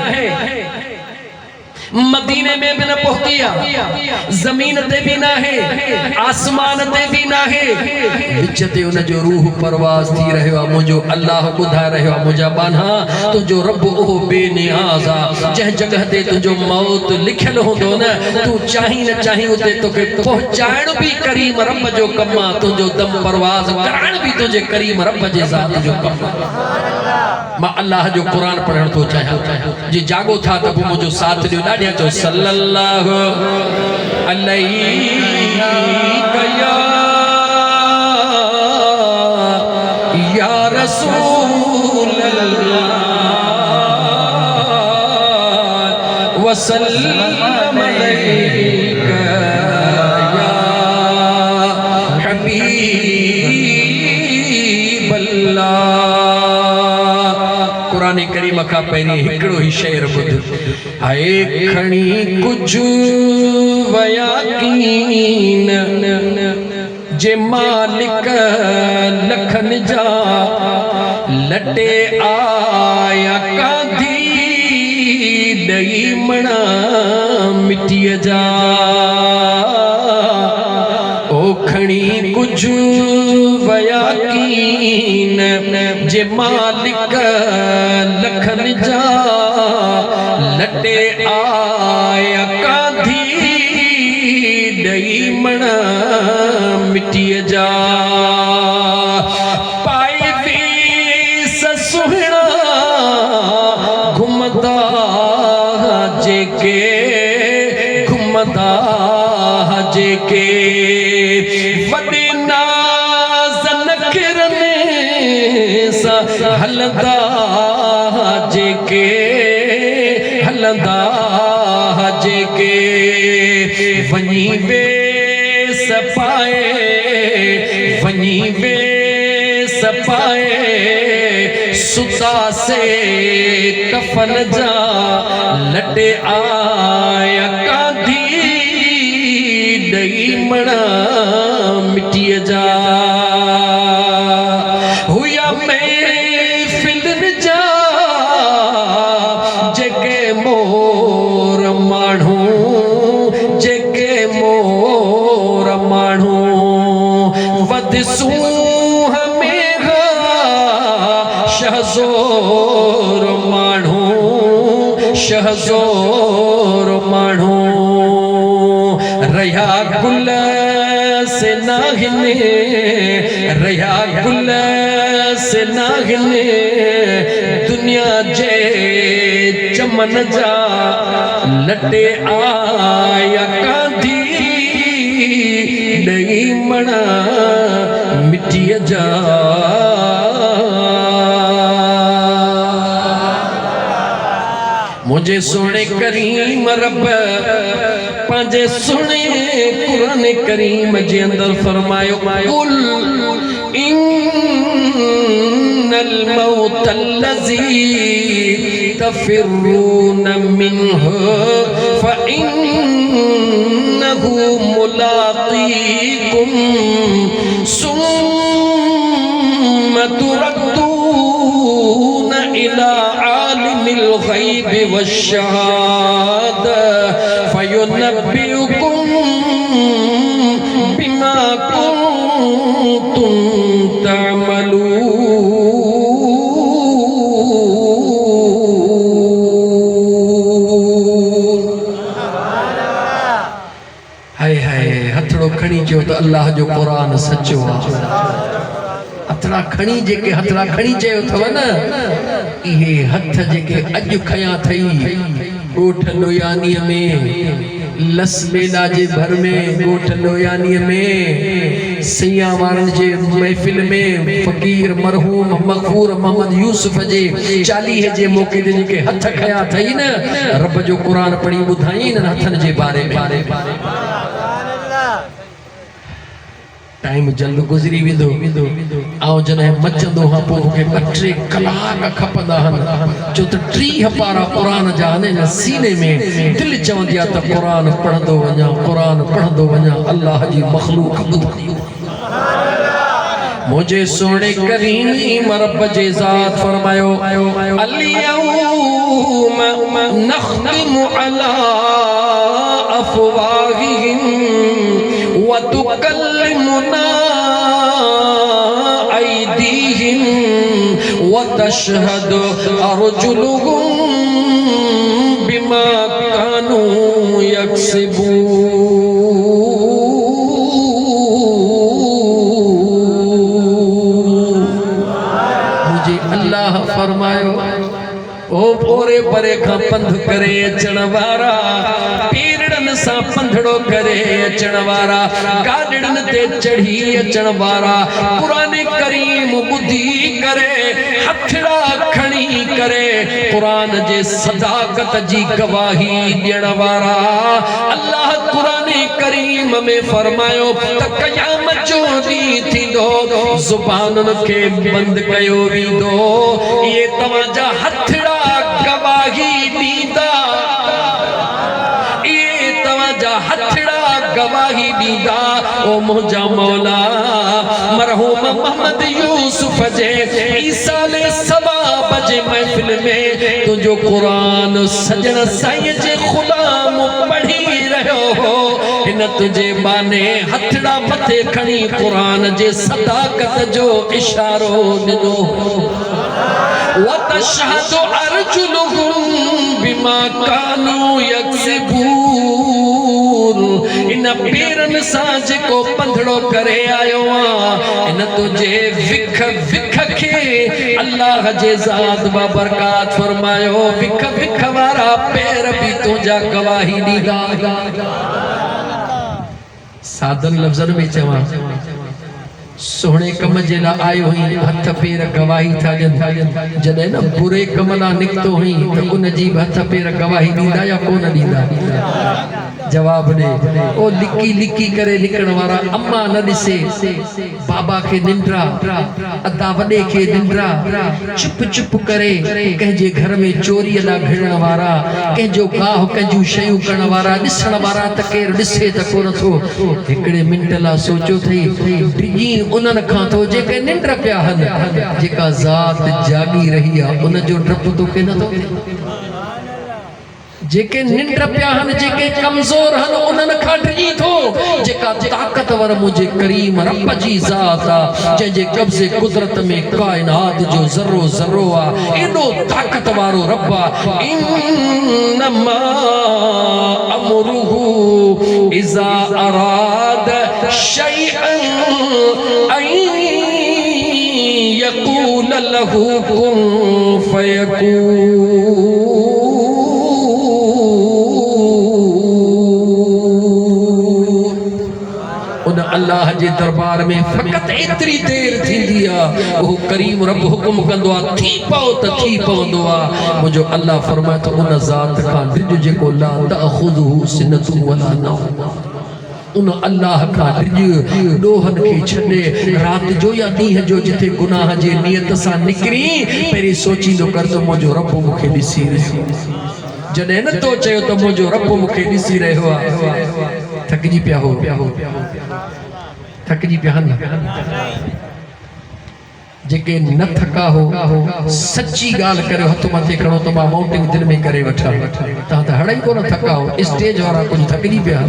मदीने में भी न पहुंची जमीन ते भी ना है आसमान ते भी ना है विच ते उन जो रूह परवाज थी रहियो मुझो अल्लाह बुधा रहियो मुझा बान्हा तो जो रब ओ बेनियाज आ जह जगह ते तुझो मौत लिखल होंदो न तू चाही न चाही उते तोके पहुंचाइण भी करीम रब जो कम आ तुझो दम परवाज कराइण भी तुझे करीम रब जे ज़ात जो कम मां अल्लाह जो कुरान पढ़ण तो चाहियां जे जागो था त मुझो साथ दियो ॾाढिया चो सल्लल्लाहु अलैहि या रसूल अल्लाह वसल्लम अलैका या हबीब अल्लाह कुरान करीम का पहिरीं हिकिड़ो ही शेर ॿुध हाय खणी कुझु वयाकीन जे मालिक लखन जा लटे आया काधी डई मणा मिट्टीअ जा ओ खणी कुछ वयाकीन जे मालिक लखन जा लटे आया काधी डई मणा मिट्टीअ जा पाई दी सुहिणा घुमदा जेके घुमदा जेके वॾे नाज़ नखरनि सां हलंदा जेके हलंदा जेके वञी वे सपाए वञी वे सपाए सुता से कफन जा लटे आया काधी डई मणा मिट्टीअ जा हुया महफ़िलनि जा जेके मोर माण्हू जेके मोर माण्हू वध सूंह में शहज़ोर माण्हू शहज़ोर माण्हू रहा गुल से नागने रहा गुल से नागने दुनिया जे चमन जा लटे आया काधी डई मणा मिट्टीअ जा मुझे सोने करीम रब पंहिंजे सुने कुरान करीम जे अंदर फरमायो कुल इन्नल मौत अल्लज़ी तफ़िरून मिन्हु फ़इन्नहु मुलाक़ीकुम सुम्म तुरद्दून इला आलिमिल ग़ैबि वश्शहादा फ़युनब्बिउकुम बिमा कुंतुम तअमलून। हाय हाय हथड़ो खणी चयो त अल्लाह जो कुरान सचो आहे। हथड़ा खणी जेके हथड़ा खणी चयो अथव न इहे हथ जेके अॼु खयां थई ॻोठ लोयानीअ में लस मेला जे भर में ॻोठ लोयानीअ में सैया वारनि जे महफ़िल में फ़कीर मरहूम मग़फ़ूर मोहम्मद यूसुफ जे 40 जे मौके ते जेके हथ खयां थई न रब जो क़ुरान पढ़ी ॿुधाई न हथनि जे बारे में। टाइम जल्द गुज़री वेंदो ऐं जॾहिं मचंदो हा पोइ मूंखे 2-3 कलाक खपंदा आहिनि छो त 3 पारा क़ुरान जा आहिनि सीने में दिलि चवंदी आहे त क़ुरान पढ़ंदो वञा अल्लाह जी मख़लूक़ ॿुधंदी। मुझे सोने करीम रब जे ज़ात फरमायो अल-यौम नख़्तिमु अला अफ़वाहिहिम व तुकल्लिमुना अयदीहिम व तशहदु अर्जुलुहुम बिमा कानू यक्सिबून। अल्लाह फरमायो ओ पोरे परे खां पंध करे अचण वारा पीरड़न सां पंधड़ो करे अचण वारा गाॾिड़न ते चढ़ी अचण वारा क़ुरान करीम ॿुधी करे हथड़ा खणी करे क़ुरान जे सदाकत जी गवाही ॾियण वारा अल्लाह क़ुरान करीम में फरमायो त क़यामत जो ॾींहुं थींदो ज़ुबानुनि खे बंदि कयो वेंदो ये तव्हांजा हथड़ा गवाही ॾींदा ये तव्हांजा हथड़ा गवाही ॾींदा ओ मुंहिंजा मौला मरहूम मोहम्मद यूसुफ जे ईसाले सबाब जे महफ़िल में तुंहिंजो कुरान सजन साईं जे गुलाम पढ़ी रहियो हो इन तुझे बाने हथड़ा मथे खणी कुरान जे सदाकत जो इशारो ॾिनो वतशहदु अर्जुलुहुम बिमा कानू यक्सिबून इन पेरन सां जेको पंधड़ो करे आयो इन तुझे विख विख खे अल्लाह जे ज़ात बरकात फरमायो विख विख वारा पैर भी तुझा गवाही ॾींदा सादन लफ्ज़न में चवा सोहणे कम जे लाइ आयो हुई हथ पेर गवाही था ॾियनि जॾहिं न बुरे कम लाइ निकितो हुई त उन जी हथ पेर गवाही ॾींदा या कोन ॾींदा जवाब ॾे ओ लिकी लिकी करे लिकण वारा अम्मा न ॾिसे बाबा खे निंड्रा अदा वॾे खे निंड्रा चुप चुप करे कंहिंजे घर में चोरीअ लाइ भिड़ण वारा कंहिंजो गाह कंहिंजूं शयूं करण वारा ॾिसण वारा त केरु ॾिसे त कोन थो हिकिड़े मिंट लाइ सोचो थई डिॼी उन्हनि खां थो जेके निंड पिया हनि जेका ज़ात जागी रही आहे उन जो डपु तोखे नथो जेके निंड पिया हनि जेके कमज़ोर हनि उन्हनि खां डिॼी थो जेका ताक़तवर मुंहिंजे करीम रब जी ज़ात आहे जंहिंजे कब्ज़े कुदरत में काइनात जो ज़र्रो ज़र्रो आहे एॾो ताक़त वारो रब आहे इन्नमा अमरुहु इज़ा अराद शैअन अन यक़ूल लहू कुन फयकून अल्लाह जे दरबार में फकत एतरी देर थींदी आहे वो करीम रब हुकुम कंदो आहे थी पओ त थी पवंदो आहे मुंहिंजो अल्लाह फरमाए तो उन ज़ात खां डिॼ जेको ला तअख़ुज़ुहु सिनतु वला नौम उन अल्लाह का ॾोहन खे छॾे रात जो या ॾींहं जो जिथे गुनाह जे नियत सां निकिरी पहिरीं सोचींदो कर त मुंहिंजो रब मूंखे ॾिसी रहियो जॾहिं न तो चयो त मुंहिंजो रब मूंखे ॾिसी रहियो आहे थकिजी पिया हो थकिजी पिया हन जेके न थका हो सच्ची ॻाल्हि करियो हथ मथे खणो त मां माउंटिंग दिलि में करे वठां तव्हां त हड़ई कोन थका हो स्टेज वारा कुझु थकिजी पिया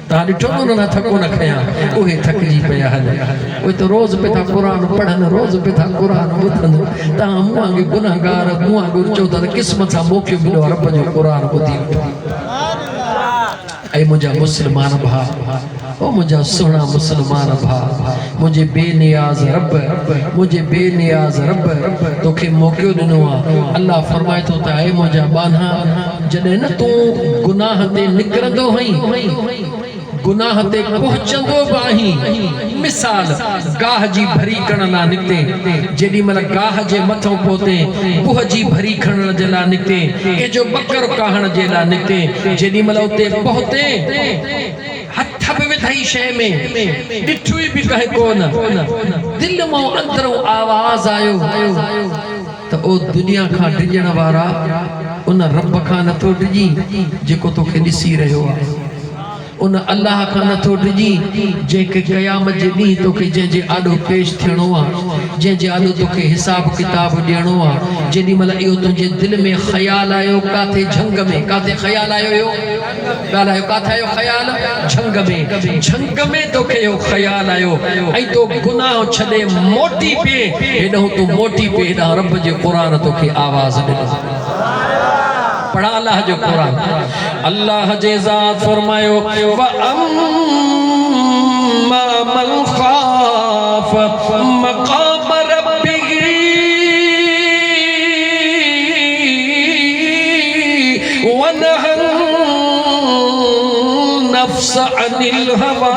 तव्हां ॾिठो न उन्हनि थको न खयां उहे थकिजी पिया हल उहे त रोज़ पिया था क़ुर पढ़नि रोज़ पिया था क़ुर ॿुधनि तव्हां मूं वांगुरु गुनाहगार मूं वांगुरु चओ था त क़िस्मत सां मौक़ो मिलियो रब जो क़ुर ॿुधी ऐं मुंहिंजा मुस्लमान भाउ ओ मुंहिंजा सुहिणा मुस्लमान भाउ मुंहिंजे बेनियाज़ रब मुंहिंजे बेनियाज़ रब तोखे मौक़ो ॾिनो आहे अल्लाह फरमाए थो त ऐं मुंहिंजा बाना जॾहिं न तूं गुनाह ते निकिरंदो हुई गुनाह ते पहुचंदो बाही मिसाल गाह जी भरी करण लाइ निकिते जेॾी महिल गाह जे मथां पहुते बुह जी भरी खणण जे लाइ निकिते कंहिंजो बकर काहण जे लाइ निकिते जेॾी महिल उते पहुते हथ बि विधई शइ में ॾिठो ई बि कहे कोन दिलि मां अंदरों आवाज़ आयो त ओ दुनिया खां डिॼण वारा उन रब खां नथो डिॼी जेको तोखे ॾिसी रहियो आहे उन अल्लाह खां नथो डिॼी जंहिंखे क़यामत जे ॾींहुं तोखे जंहिंजे आॾो पेश थियणो आहे जंहिंजे आॾो तोखे हिसाब किताब ॾियणो आहे जेॾी महिल इहो तुंहिंजे दिलि में ख़्याल आयो काथे झंग में काथे ख़्याल आयो हुयो ॻाल्हायो काथे आयो ख़्याल झंग में तोखे इहो ख़्याल आयो ऐं तो गुनाह छॾे मोटी पिए हेॾो तूं मोटी पिए हेॾां रब जे क़ुर तोखे आवाज़ ॾिनो पढ़ा अल्लाह जो कुरान अल्लाह जे ज़ात फरमायो व अम्मा मन खाफ मक़ाम रब्बिही व नहन नफ्स अनिल हवा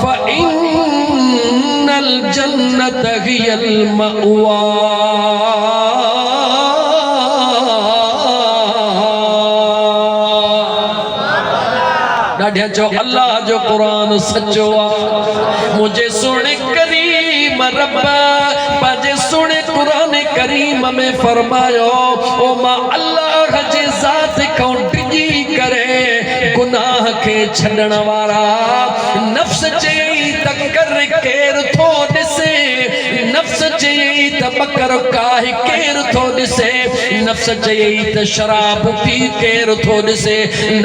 फ इन्नल जन्नत हियल मअवा जो अल्लाह जो कुरान सच्चो आहे मुझे सोने करीम रब पाजे सोने कुरान करीम में फरमायो ओ मां अल्लाह जे ज़ात खां डिॼी करे गुनाह के छॾण वारा नफ्स चई त कर केर थो ॾिसे नफ्स चई त बकर काहे केर थो ॾिसे नफ्स चई त शराब पी केर थो ॾिसे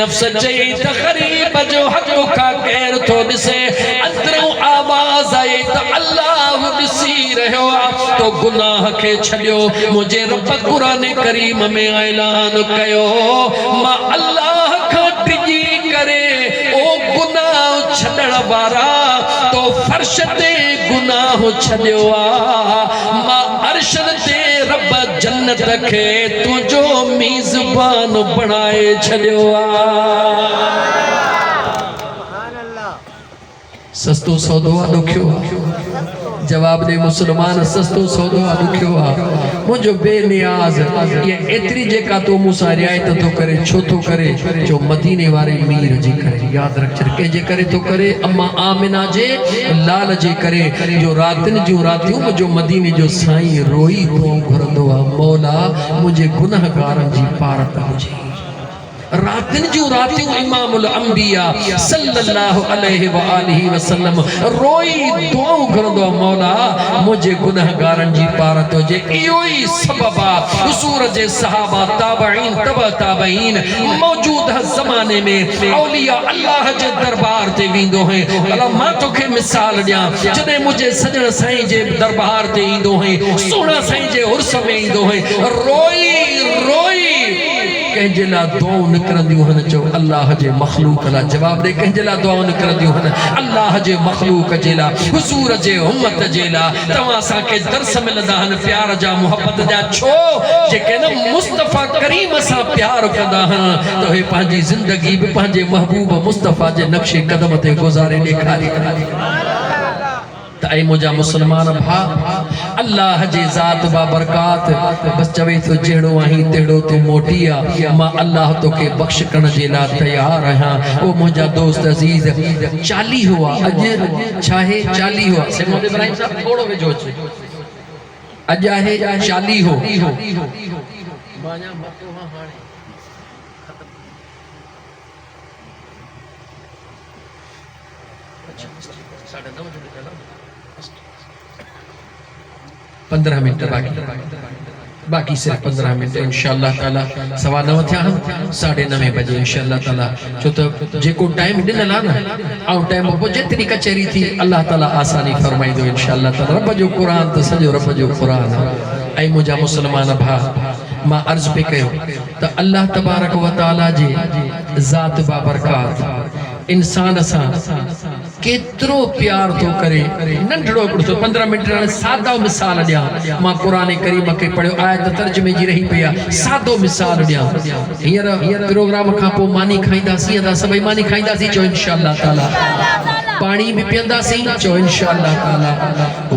नफ्स चई त ग़रीब जो हक़ खां केर थो ॾिसे अंदरों आवाज़ आई त अल्लाह ॾिसी रहियो आहे तो गुनाह खे छॾियो मुंहिंजे रब क़ुरान करीम में ऐलान कयो मां अल्लाह खां डिॼी करे ओ गुनाह छॾण वारा तो फर्श ते गुनाह छॾियो आहे मां अर्शन ते रब जन्नत खे तुंहिंजो मेज़बान बणाए छॾियो आहे सस्तो सौदो आहे ॾुखियो जवाब दे मुसलमान सस्तो सौदो आहे ॾुखियो आहे मुंहिंजो बेनियाज़ ये एतिरी जेका तो मूंसां रिआयत थो करे छो थो करे जो मदीने वारे मीर जे करे यादि रख कंहिंजे करे थो करे अम्मा आमिना जे लाल जे करे जो रातिनि जूं रातियूं मुंहिंजो मदीने जो साईं रोई तो घुरंदो आहे मौला मुंहिंजे गुनहगारनि जी पारत हुजे रातिन जो रातियों इमामुल अंबिया सल्लल्लाहु अलैहि व आलिहि वसल्लम रोई दुआऊं करंदो मौला मुझे गुनहगारन जी पारत हो जे इहो ही सबब आहे हुजूर जे सहाबा ताबईन तबा ताबईन मौजूद ज़माने में औलिया अल्लाह जे दरबार ते विंदो है अला मां तोखे मिसाल दियां जदे मुझे सजण साईं जे दरबार ते ईंदो है सोना साईं जे उर्स में ईंदो है रोई रोई कंहिंजे लाइ दुआऊं निकिरंदियूं आहिनि चओ अल्लाह जे मखलूक लाइ जवाब ॾे कंहिंजे लाइ दुआऊं निकिरंदियूं आहिनि अल्लाह जे मखलूक जे लाइ हुजूर जे उम्मत जे लाइ तव्हां असांखे दर्स मिलंदा आहिनि प्यार जा मुहबत जा छो जेके न मुस्तफ़ा करीम सां प्यार कंदा आहिनि त हे पंहिंजी ज़िंदगी बि पंहिंजे महबूब मुस्तफ़ा जे नक्शे कदम ते गुज़ारे ॾेखारी ऐ मुझा मुसलमान भा अल्लाह जे ज़ात बाबरकात बस चवे तो जेड़ो आही तेड़ो तू मोटी आ मां अल्लाह तोखे बख्श करण जे ला तैयार आहियां ओ मुझा दोस्त अजीज 40 हुआ अज छाहे 40 हुआ से मोहम्मद इब्राहिम साहब थोड़ो वेझो अचे अज आहे 40 हो माया मतो हाणे 15 मिनट बाकी सिर्फ 15 मिनट इंशाअल्लाह ताला 9:15 थिया 9:30 बजे इंशाअल्लाह ताला छो तो जेको टाइम ॾिनल आहे न ऐं टाइम पोइ जेतिरी कचहरी थी अल्लाह ताला आसानी फरमाईंदो इंशाअल्लाह ताला रब जो क़ुरान त सॼो रब जो क़ुरान ऐं मुंहिंजा मुसलमान भा मां अर्ज़ पे कयो त अल्लाह तबारक व तआला जे ज़ात बाबरकात इंसान सां केतिरो प्यार तो करे नंढड़ो हिकिड़ो 15 मिनट सादा मिसाल ॾियां मां क़ुरान करीम खे पढ़ियो आयत तर्जुमे जी रही पई आहे सादो मिसाल ॾियां हींअर प्रोग्राम खां पोइ मानी खाईंदासीं अदा सभई मानी खाईंदासीं चओ इंशाअल्लाह ताला पानी भी पींदासीं चओ इंशाअल्लाह ताला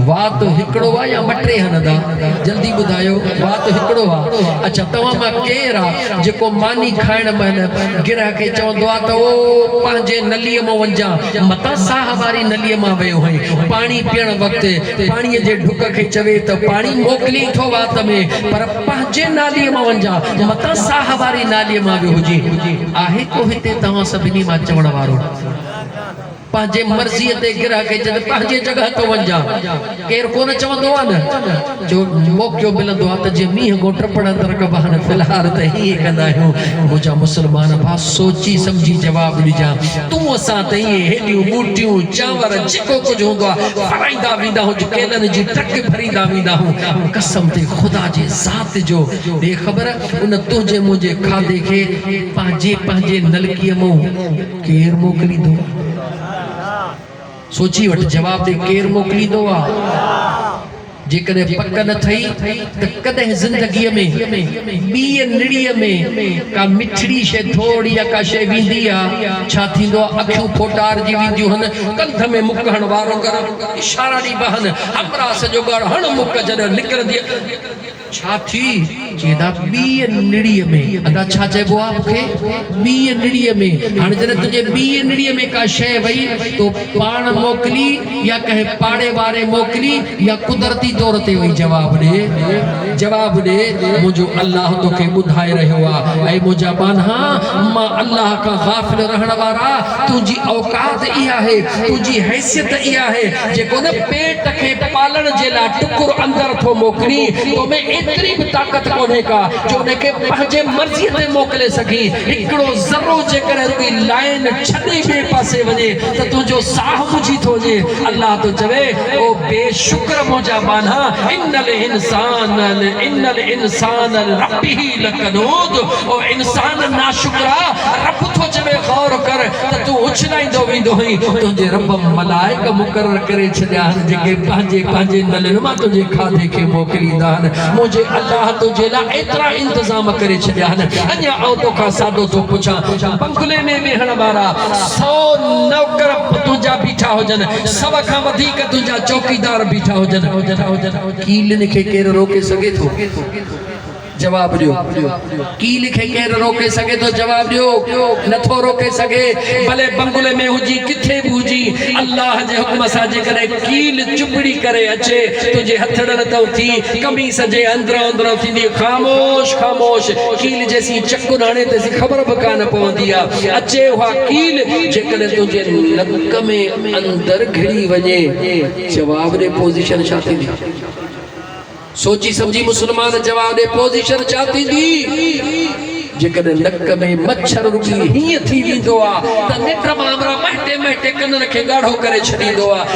वात हिकिड़ो आहे या मटे हनदा जल्दी ॿुधायो वात हिकिड़ो आहे अच्छा तव्हां मां केर आहे जेको मानी खाइण महिल गिरह खे चवंदो आहे त ओ पंहिंजे नलीअ मां वञा मतां साह वारी नलीअ मां वियो है पानी पीअण वक़्तु पाणीअ जे ढुक खे चवे त पाणी मोकिली थो वात में पर पंहिंजे नालीअ मां वञा मतां साह वारी नालीअ मां वियो हुजे आहे को हिते तव्हां सभिनी मां चवण वारो पंहिंजे मर्ज़ीअ ते गिरह खे जॾहिं पंहिंजे जॻह तो वञा केरु कोन चवंदो आहे न जो मौक़ो मिलंदो आहे त जे मींहं को टपण तरकब आहिनि फ़िलहाल त हीअं कंदा आहियूं मुंहिंजा मुसलमान भा सोची सम्झी जवाब ॾिजां तूं असां त ईअं हेॾियूं ॿूटियूं चांवर जेको कुझु हूंदो आहे फराईंदा वेंदा आहियूं केलनि जी ट्रक भरींदा वेंदा आहियूं कसम ते ख़ुदा जे ज़ात जो ॾे ख़बर उन तुंहिंजे मुंहिंजे खाधे खे पंहिंजे नलकीअ मां केरु मोकिलींदो सोची वठ जवाब दे केर मोकिलींदो आहे जेकॾहिं पक न थई त कॾहिं ज़िंदगीअ में ॿीअ निड़ीअ में का मिठड़ी शइ थोड़ी या का शइ वेंदी आहे छा थींदो आहे अखियूं फोटारजी वेंदियूं आहिनि कंध में मुक हण वारो कर इशारा ॾींदा आहिनि हमरा सॼो ॻाढ़ हण मुक जॾहिं निकिरंदी छा थी चेदा बी निड़ीअ में अदा छा चइबो आहे मूंखे बी निड़ीअ में हाणे जॾहिं तुंहिंजे बी निड़ीअ में का शइ वई तो पाण मोकिली या कंहिं पाड़े वारे मोकिली या कुदरती तौर ते वई जवाब ॾे मुंहिंजो अल्लाह तोखे ॿुधाए रहियो आहे ऐं मुंहिंजा बान्हा मां अल्लाह खां गाफ़िल रहण वारा तुंहिंजी औकात इहा आहे तुंहिंजी हैसियत इहा आहे जेको न पेट खे पालण जे लाइ टुकुर अंदर थो मोकिली तो में एतिरी बि ताक़त कोन्हे का जो उनखे पंहिंजे मर्ज़ीअ ते मोकिले सघी हिकिड़ो ज़रो जेकॾहिं रुॻी लाइन छॾे ॿिए पासे वञे त तुंहिंजो साह मुझी थो वञे अल्लाह तो चवे ओ बेशुक्र मुंहिंजा बान्हा इन्नल इंसान रब्बिही लकनूद ओ इंसान नाशुक्रा रब थो चवे गौर कर त तूं उछलाईंदो वेंदो हुई तुंहिंजे रब मलाइक मुक़रर करे छॾिया आहिनि जेके पंहिंजे नलनि मां तुंहिंजे खाधे खे मोकिलींदा आहिनि मुंहिंजे अल्लाह तुंहिंजे लाइ एतिरा इंतज़ाम करे छॾिया आहिनि अञा आउं तोखां सादो थो पुछां बंगले में वेहण वारा 100 नौकर तुंहिंजा बीठा हुजनि 100 खां वधीक तुंहिंजा चौकीदार बीठा हुजनि कील खे केरु रोके सघे थो जवाब ॾियो कील खे केरु रोके सघे थो जवाब ॾियो नथो रोके सघे भले बंगले में हुजी किथे बि हुजी अल्लाह जे हुक्म सां जेकॾहिं कील चुपड़ी करे अचे तुंहिंजे हथड़नि तो थी कमीस जे अंदरो थींदी ख़ामोश कील जेसी चकुन हाणे तेसी ख़बर बि कान पवंदी आहे अचे उहा कील जेकॾहिं तुंहिंजे नक में अंदर घिड़ी वञे जवाब ॾे पोज़ीशन छा थींदी सोची समझी मुसलमान जवाब दे पोजीशन छा थींदी जेकॾहिं नक में मच्छर रुकी हीअं थी वेंदो आहे त निट मामरा महटे कननि खे ॻाढ़ो करे छॾींदो आहे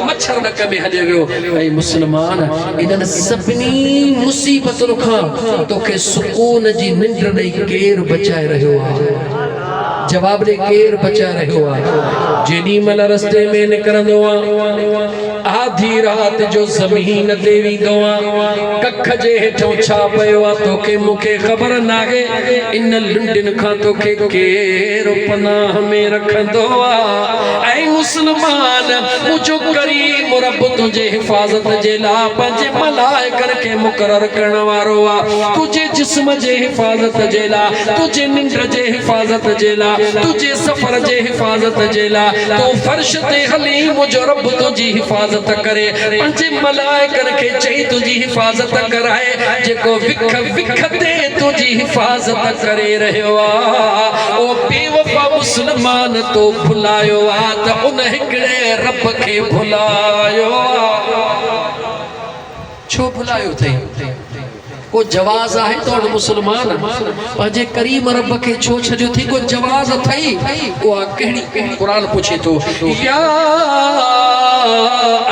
मच्छर नक में हली वियो ऐं मुसलमान इन्हनि सभिनी मुसीबतुनि खां तोखे सुकून जी निंड ॾेई केरु बचाए रहियो आहे जवाब ॾे केरु बचाए रहियो आहे जेॾी महिल रस्ते में निकिरंदो आहे आधी रात जो ज़मीन ते वेंदो आहे कख जे हेठों छा पियो आहे तोखे मूंखे ख़बर नाहे इन लुंडिन खां तोखे केरु पनाह में रखंदो आहे ऐं मुसलमान मुंहिंजो करीम रब तुंहिंजे हिफ़ाज़त जे लाइ पंहिंजे मलाइकनि खे मुक़ररु करण वारो आहे तुंहिंजे जिस्म जे हिफ़ाज़त जे लाइ तुंहिंजे निंड जे हिफ़ाज़त जे लाइ तुंहिंजे सफ़र जे हिफ़ाज़त जे लाइ तो फर्श ते हली मुंहिंजो रब तुंहिंजी हिफ़ाज़त करे पंहिंजे मलाइकनि खे चई तुंहिंजी हिफ़ाज़त कराए जेको विख ते तुंहिंजी हिफ़ाज़त करे रहियो आहे ओ बेवफ़ा मुसलमान तो भुलायो आहे त उन हिकिड़े रब खे भुलायो छो भुलायो अथई को जवाज़ आहे तो मुसलमान पंहिंजे करीम रब खे छो छॾियो थी को जवाज़ अथई उहा कहिड़ी क़ुरान पुछे थो या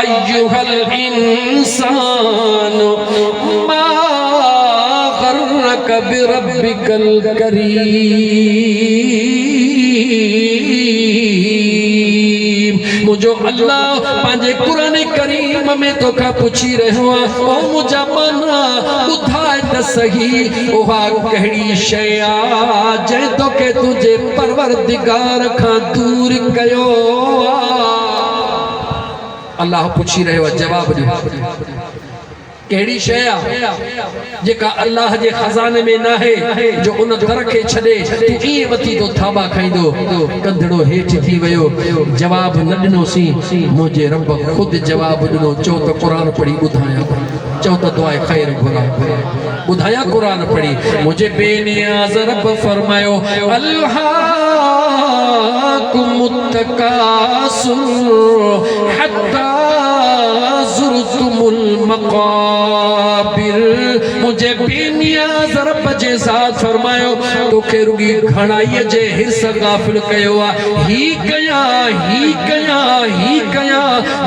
अय्युहल इंसान मा गर्रक बिरब्बिकल करीम मुझो अल्लाह पंहिंजे क़ुरान करीम में तोखां पुछी रहियो आहे ओ मुंहिंजा माना ॿुधाए त सही उहा कहिड़ी शइ आहे जंहिं तोखे तुंहिंजे परवरदिगार खां दूर कयो अल्लाह पुछी रहियो आहे जवाब ॾियो कहिड़ी शइ आहे जेका अल्लाह जे खज़ाने में न आहे जो उन दर खे छॾे तूं ईअं वठी तो थाबा खाईंदो कंधड़ो हेठि थी वियो जवाब न ॾिनोसीं मुंहिंजे रब ख़ुदि जवाब ॾिनो चओ त क़ुरान पढ़ी ॿुधायां चओ त दुआ ख़ैर घुरां ॿुधायां क़ुरान पढ़ी मुंहिंजे बेनियाज़ रब फरमायो अल्हाकुमुत तकासुर हत्ता ज़ुरतुमुल मक़ाबिर मुझे बेनियाज़ रब जे साथ फरमायो तोखे रुगी घणाईअ जे हिर्स गाफ़िल कयो आहे ही कया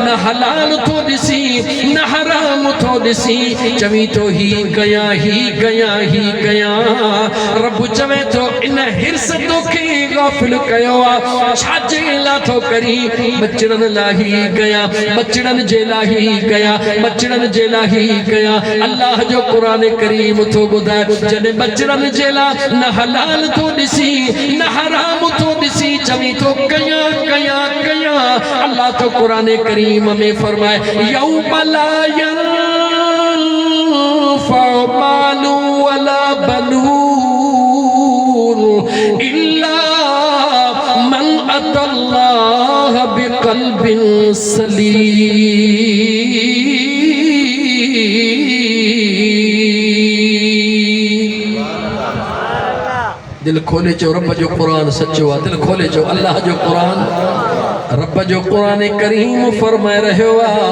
न हलाल थो ॾिसी न हराम थो ॾिसी चवी तो ही कया रब चवे तो इन हिर्स तोखे गाफ़िल कयो आहे छाजे लाइ थो करी बचड़नि लाइ ही कया बचड़नि जे लाइ ही कया बचड़नि जे लाइ ही कया अल्लाह जो क़ुरान करीम थो ॿुधाए जॾहिं बचड़नि जे लाइ न हलाल थो ॾिसी न हराम थो ॾिसी चवी तो कया अल्लाह तो क़ुरान करीम में फरमाए यौम ला यंफउ मालु वला बनून इल्ला मन अतल्लाह बिक़ल्बिन सलीम। दिल खोले चो रब जो कुरान सच्चो आहे, दिल खोले चो अल्लाह जो कुरान, रब जो कुरान करीम फरमाए रहियो आहे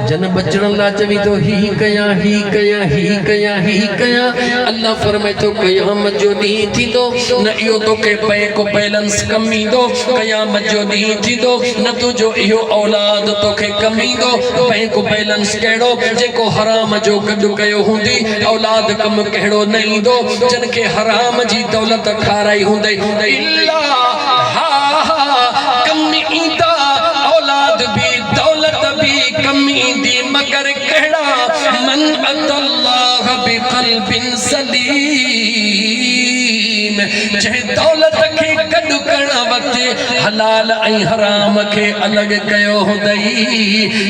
जन बचण ला चवी तो ही कया ही कया ही कया ही कया। अल्लाह फरमाए तो क़यामत जो ॾींहुं थींदो न इहो तोखे बैंक बैलेंस कम ईंदो, क़यामत जो ॾींहुं थींदो न तुंहिंजो इहो औलाद तोखे कम ईंदो। बैंक बैलेंस कहिड़ो जेको हराम जो गॾु कयो हूंदी, औलाद कम कहिड़ो न ईंदो जन खे हराम जी दौलत खाराई हूंदई। इल्ला हा कम ईंदा औलाद भी दौलत भी कम ईंदी मगर कहिड़ा मन अतल्लाह बिक़ल्बिन सलीम। जंहिं दौलत खे गॾु करण वक़्तु हलाल ऐं हराम खे अलॻि कयो हूंदई,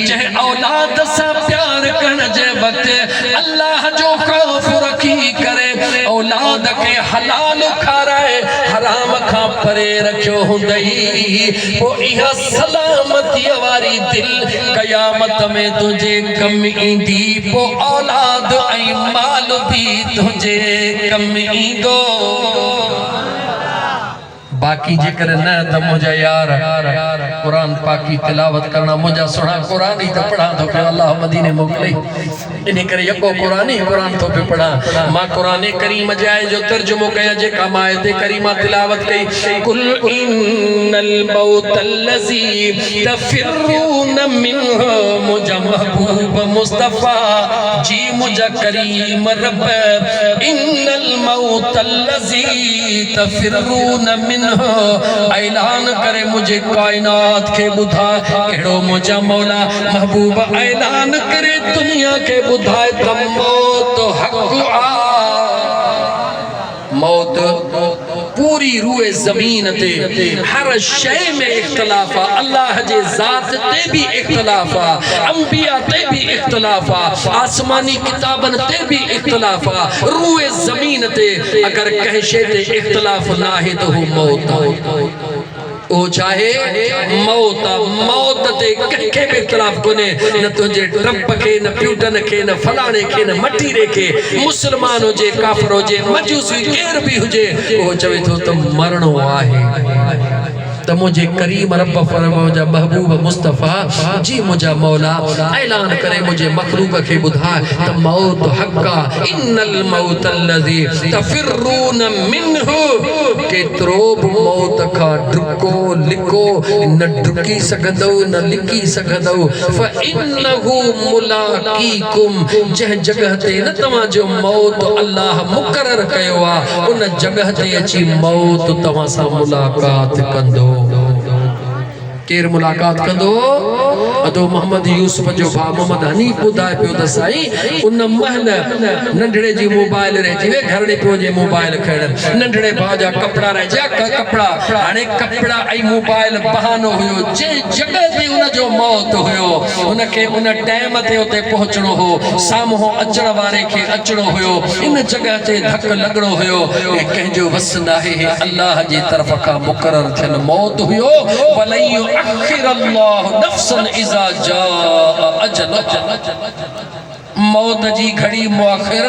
जंहिं औलाद सां प्यार करण जे वक़्तु अल्लाह जो ख़ौफ़ रखी करे औलाद खे हलाल खाराए हराम खां परे रखियो हूंदई, पोइ इहा सलामतीअ वारी दिल क़यामत में तुंहिंजे कम ईंदी। पोइ औलाद ऐं माल बि तुंहिंजे कम ईंदो। बाकी जेकर न त मुंहिंजा यार कुरान पाकी तिलावत करना मुंहिंजा सुहिणा कुरान ई त पढ़ा थो पियो, अल्लाह मदीने मोकिलई इन करे यको कुरान ई कुरान थो पियो पढ़ा। मां कुरान करीम जे आए जो तर्जुमो कया जेका मां आयत करीमा तिलावत कई, कुल इन्नल मौतल्लज़ी तफिरून मिन्हु, मुंहिंजा महबूब मुस्तफ़ा जी मुंहिंजा करीम रब, इन्नल मौतल्लज़ी तफिरून मिन्हु, ऐलान करे मुझे कायनात के बुधा कहिड़ो मुंहिंजा मौला महबूब ऐलान करे दुनिया के बुधाए त मौत हक़ आ। मौत पूरी रूए ज़मीन ते हर शय में इख्तिलाफ आ, अल्लाह जे ज़ात ते भी इख्तिलाफ आ, अंबिया ते भी इख्तिलाफ आ, आसमानी किताबन ते भी इख्तिलाफ आ। रूए ज़मीन ते अगर कंहिं शय ते इख्तिलाफ न आहे त हू मौत ओ चाहे मौत मौत ते कंहिंखे बि इख्तिलाफ कोन्हे, न तुंहिंजे ट्रम्प खे न प्यूटन खे न फलाणे खे न मटीरे खे, मुस्लमान हुजे काफ़िर हुजे मजूसी केर बि हुजे उहो चवे थो त मरणो आहे। त मुझे करीम रब फरमाया महबूब मुस्तफ़ा जी मुझा मौला ऐलान करे मुझे मखलूक के बुधा त मौत हक्का, इन्नल मौतल्लज़ी तफिरून मिन्हु, केतिरो बि मौत खां डुको लिको न डुकी सघंदो न लिकी सघंदो। फ़इन्नहु मुलाक़ीकुम, जंहिं जगह ते न तव्हांजो मौत अल्लाह मुक़रर कयो आहे उन जगह ते अची मौत तव्हां सां मुलाक़ात कंदो। केर मुलाकात कंदो? अदो मोहम्मद यूसुफ जो भा मोहम्मद हनीफ ॿुधाए पियो त साईं उन महल नंढड़े जी मोबाइल रहिजी वे, घरड़े पियो जे मोबाइल खणण, नंढड़े भाउ जा कपिड़ा रहिजा कपिड़ा, हाणे कपिड़ा ऐं मोबाइल बहानो हुयो। जे जॻह ते उन जो मौत हुयो उनखे उन टाइम ते उते पहुचणो हो, साम्हूं अचण वारे खे अचणो हुयो, इन जॻह ते धक लॻणो हुयो। हे कंहिंजो वस नाहे, अल्लाह जी तरफ़ खां मुक़रर थियल मौत हुयो। वलयु अखिर अल्लाह नफ्सन इज़ा जाअ अजलहा, मौत जी घड़ी मुअखिर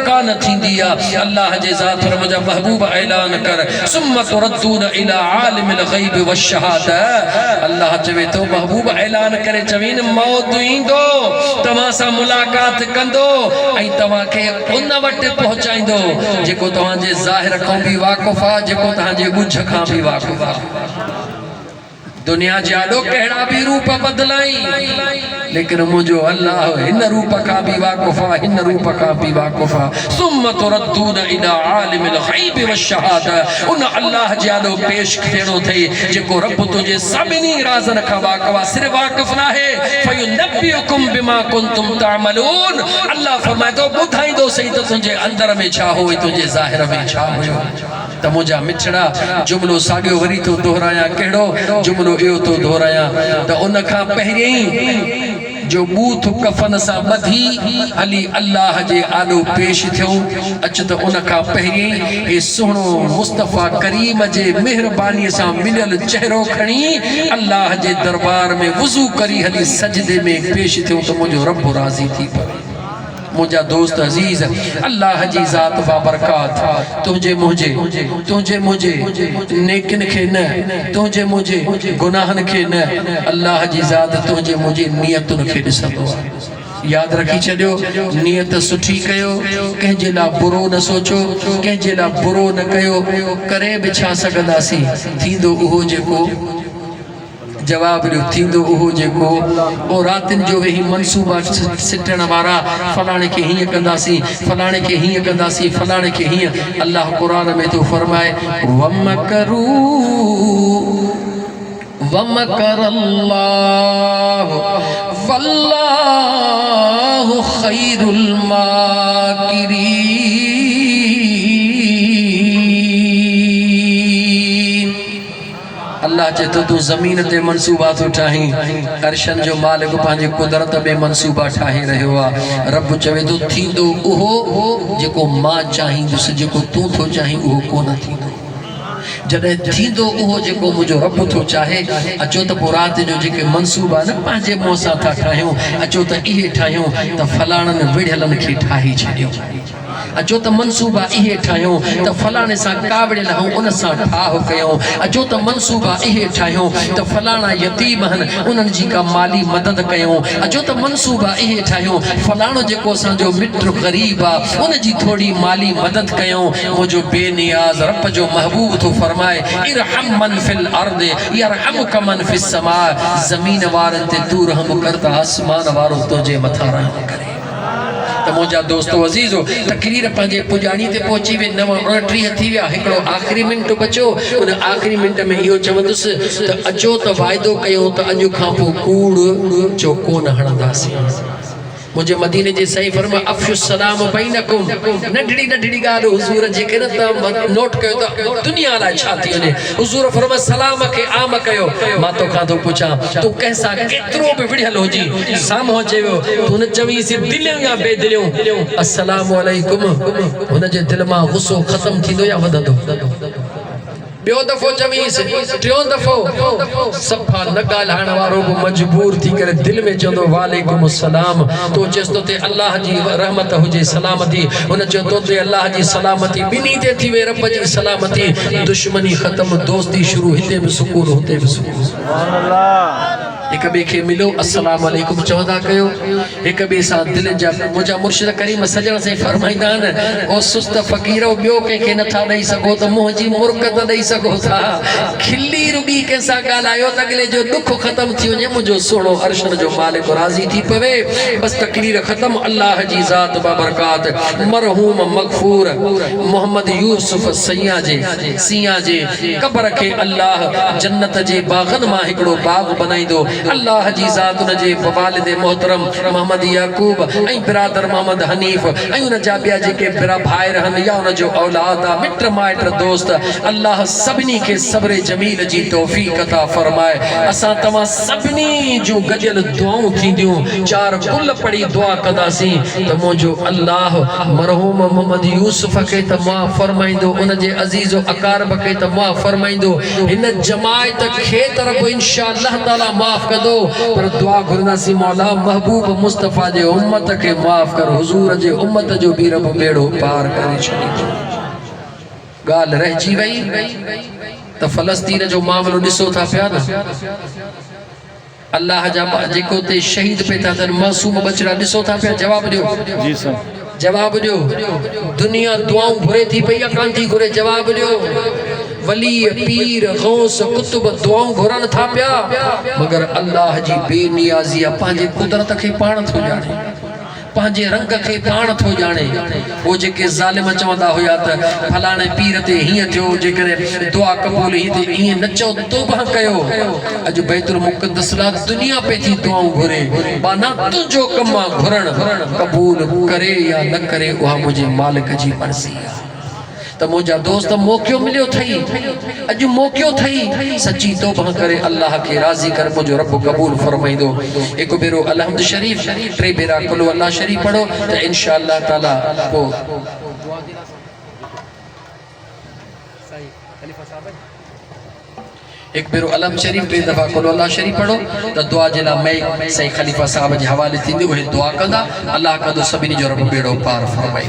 कान थींदी आहे। अल्लाह जे ज़ात पर मुंहिंजा महबूब ऐलान कर सुम्मा तुरद्दून इला आलिमिल ग़ैब वश्शहादा, अल्लाह चवे थो महबूब ऐलान करे चवीन मौत ईंदो तव्हां सां मुलाक़ात कंदो ऐं तव्हांखे उन वटि पहुचाईंदो जेको तव्हांजे ज़ाहिर खां बि वाक़ुफ़ आहे, जेको तव्हांजे ॻुझ खां बि वाक़ुफ़ आहे। दुनिया जाडो कहिड़ा भी रूप बदलाई लेकिन मुझो अल्लाह हिन रूप का भी वाक़ुफ़ा, हिन रूप का भी वाक़ुफ़ा। सुम्मा तुरद्दून इला आलिमिल ग़ैब वश्शहादा, उन अल्लाह जाडो पेश थियणो थे जेको रब तुझे सभिनी राज़न का वाक़ुफ़ सिर्फ वाक़ुफ़ ना है। फयुनब्बिउकुम बिमा कुंतुम तामलून, अल्लाह फरमाए तो ॿुधाईंदो सही त तुझे अंदर में छा हो तुझे ज़ाहिर में छा हुयो। त मुंहिंजा मिठड़ा जुमलो साॻियो वरी तो दोहराया, कहिड़ो जुमलो इहो तो दोहराया त उन खां पहिरियों जो बूथ कफन सा बधी हली अल्लाह जे आलो पेश थियो अच त उन का पहिरीं ए सुहणो मुस्तफा करीम जे मेहरबानी सा मिलियल चेहरो खणी अल्लाह जे दरबार में वुजू करी हली सजदे में पेश थियो त मुझो रब राजी थी पवे। मुझा दोस्त अजीज अल्लाह जी ज़ात बाबरकात तुझे मुझे नेकिन खे न तुझे मुझे गुनाहन खे न अल्लाह जी ज़ात तुझे मुझे नियतुन खे ॾिसंदो आहे। याद रखी छॾियो नियत सुठी कयो कंहिंजे लाइ बुरो न सोचो कंहिंजे लाइ बुरो न कयो करे बि छा सघंदासीं थींदो उहो जेको जवाब थींदो उहो जेको ओ रातिन जो वेही मनसूबा सिटण वारा फलाणे के हीअं कंदासीं फलाणे के हीअं कंदासीं फलाणे के हीअं अल्लाह कुरान में तो फरमाए वमकरू वमकरल्लाह वल्लाहु खैरुल माकिरीन। अल्लाह चे तो तू जमीन ते मनसूबा तो ठाही अर्शन जो मालिक पांजे कुदरत में मनसूबा ठाहे रहियो आ। रब चवे तो थींदो उहो जेको मां चाहींदुसि जेको तू थो चाहीं उहो कोन थींदो। जॾहिं थींदो उहो जेको मुंहिंजो रब थो चाहे अचो त पोइ राति जो जेके मनसूबा न पंहिंजे मुंहं सां था ठाहियूं अचो त इहे ठाहियूं त फलाणनि विढ़ियलनि खे ठाहे छॾियो अचो त मनसूबा इहे ठाहियूं त फलाणे सां कावड़ियल हूं उन सां ठाह कयूं अचो त मनसूबा इहे ठाहियूं त फलाणा यतीम आहिनि उन्हनि जी का माली मदद कयूं अचो त मनसूबा इहे ठाहियूं फलाणो जेको असांजो मित्र ग़रीब आहे उन जी थोड़ी माली मदद कयूं। मुंहिंजो बेनियाज़ रब जो महबूब थो फरमाए इरहम मन फिल अर्द यरहमुक मन फिस समा ज़मीन वारनि ते तू रहम कर त आसमान वारो तुंहिंजे मथां रहम करे। तो मुझा दोस्तों अजीजो तकरीर पंहिंजे पुजाणी ते पहुची वे 9:29 थी विया हिकिड़ो आख़िरी मिंट बचो उन आख़िरी मिंट में इहो चवंदुसि त अचो त वाइदो कयूं त अॼु खां पोइ कूड़ जो कोन हणंदासीं। मुझे मदीने जे सही फरमा अफ़शु सलाम बैनकुम नंढड़ी नंढड़ी ॻाल्हि हुज़ूर जेके न तव्हां नोट कयो त दुनिया लाइ छा थी वञे हुज़ूर फरमा सलाम खे आम कयो। मां तोखां थो पुछां तूं कंहिंसां केतिरो बि विढ़ियल हुजी साम्हूं चयो तूं न चवीसि दिलियूं या बेदिलियूं अस्सलाम वालेकुम हुन जे दिलि मां गुस्सो ख़त्म थींदो या वधंदो? ॿियो दफ़ो चवीसि टियों दफ़ो सफ़ा न ॻाल्हाइण वारो बि मजबूर थी करे दिलि में चवंदो वालेकुम सलाम तो चएसि तो ते अल्लाह जी रहमत हुजे सलामती हुन चयो तो ते अल्लाह जी सलामती ॿिन्ही ते थी वे रब जी सलामती दुश्मनी ख़त्म दोस्ती शुरू हिते बि सुकून हुते बि सुकून। एक ॿिए खे मिलो अस्सलाम वालेकुम चवंदा कयो एक ॿिए सां दिलि जा मुंहिंजा मुर्शिद करीम सजण से फरमाईंदा आहिनि ओ सुस्त फ़क़ीरो ॿियो कंहिंखे नथा ॾेई सघो त मुंहं जी मुर्कत ॾेई सघो था खिली रुगी कंहिंसां ॻाल्हायो त अॻिले जो दुख ख़त्म थी वञे मुंहिंजो सुहिणो अर्शन जो मालिक राज़ी थी पवे। बसि तकरीर ख़त्म अल्लाह जी ज़ात बाबरकात मरहूम मग़फ़ूर मोहम्मद यूसुफ सिया जे क़ब्र खे अल्लाह जन्नत जे बाग़नि मां हिकिड़ो बाग़ बनाईंदो। अल्लाह जी ज़ात उन जे वालिद मोहतरम मोहम्मद याकूब ऐं बिरादर मोहम्मद हनीफ ऐं उन जा ॿिया जेके बिरा भाई रहनि या उन जो औलाद आहे मिट माइट दोस्त अल्लाह सभिनी खे सब्र जमील जी तौफ़ीक़ अता फरमाए। असां तव्हां सभिनी जूं गॾियल दुआऊं थींदियूं चार कुल पढ़ी दुआ कंदासीं त मुंहिंजो अल्लाह मरहूम मोहम्मद यूसुफ खे त माफ़ फरमाईंदो उन जे अज़ीज़ो अकारब खे त माफ़ फरमाईंदो हिन जमायत खे त रब इंशाअल्लाह ताला माफ़ कंदो पर दुआ घुरंदासीं मौला महबूब मुस्तफ़ा जे उम्मत खे माफ़ कर हुज़ूर जे उम्मत जो बि रब बेड़ो पार करे छॾींदो। ॻाल्हि रहिजी वई त फ़लस्तीन जो मामलो ॾिसो था पिया न अल्लाह जा जेको ते शहीद पे था थियनि मासूम बचड़ा ॾिसो था पिया जवाब ॾियो जी सर जवाब ॾियो दुनिया दुआऊं घुरे थी पई या कान थी घुरे जवाब ॾियो वली पीर गौस कुतुब दुआऊं घुरनि था पिया मगर अल्लाह जी बेनियाज़ी पंहिंजे कुदरत खे पाण थो ॼाणे पंहिंजे रंग खे पाण थो ॼाणे। वो जेके ज़ालिम चवंदा हुया त फलाणे पीर ते हीअं थियो जेकॾहिं दुआ क़बूल ही ते ईअं न चओ तौबा कयो अॼु बैतुल मुक़द्दस लाइ दुनिया पे थी दुआऊं घुरे बाना तुंहिंजो कमु घुरण क़बूल करे या न करे उहा मुंहिंजे मालिक जी मर्ज़ी आहे। तो मुझा दोस्त मौक़ो मिलियो थई अज मौक़ो थई सच्ची तौबा करे अल्लाह के राजी कर मुझो रब कबूल फरमाइंदो। एक बेरो अलहम्द शरीफ टे बेरा कुल अल्लाह शरीफ पढ़ो तो इंशाअल्लाह ताला को एक बेरो अलम शरीफ टे दफ़ा कुल अल्लाह शरीफ पढ़ो तो दुआ जे ला मैं सही खलीफा साहब जे हवाले थींदी उहे दुआ कंदा अल्लाह कंदो सभिनी जो रब बेड़ो पार फरमाए।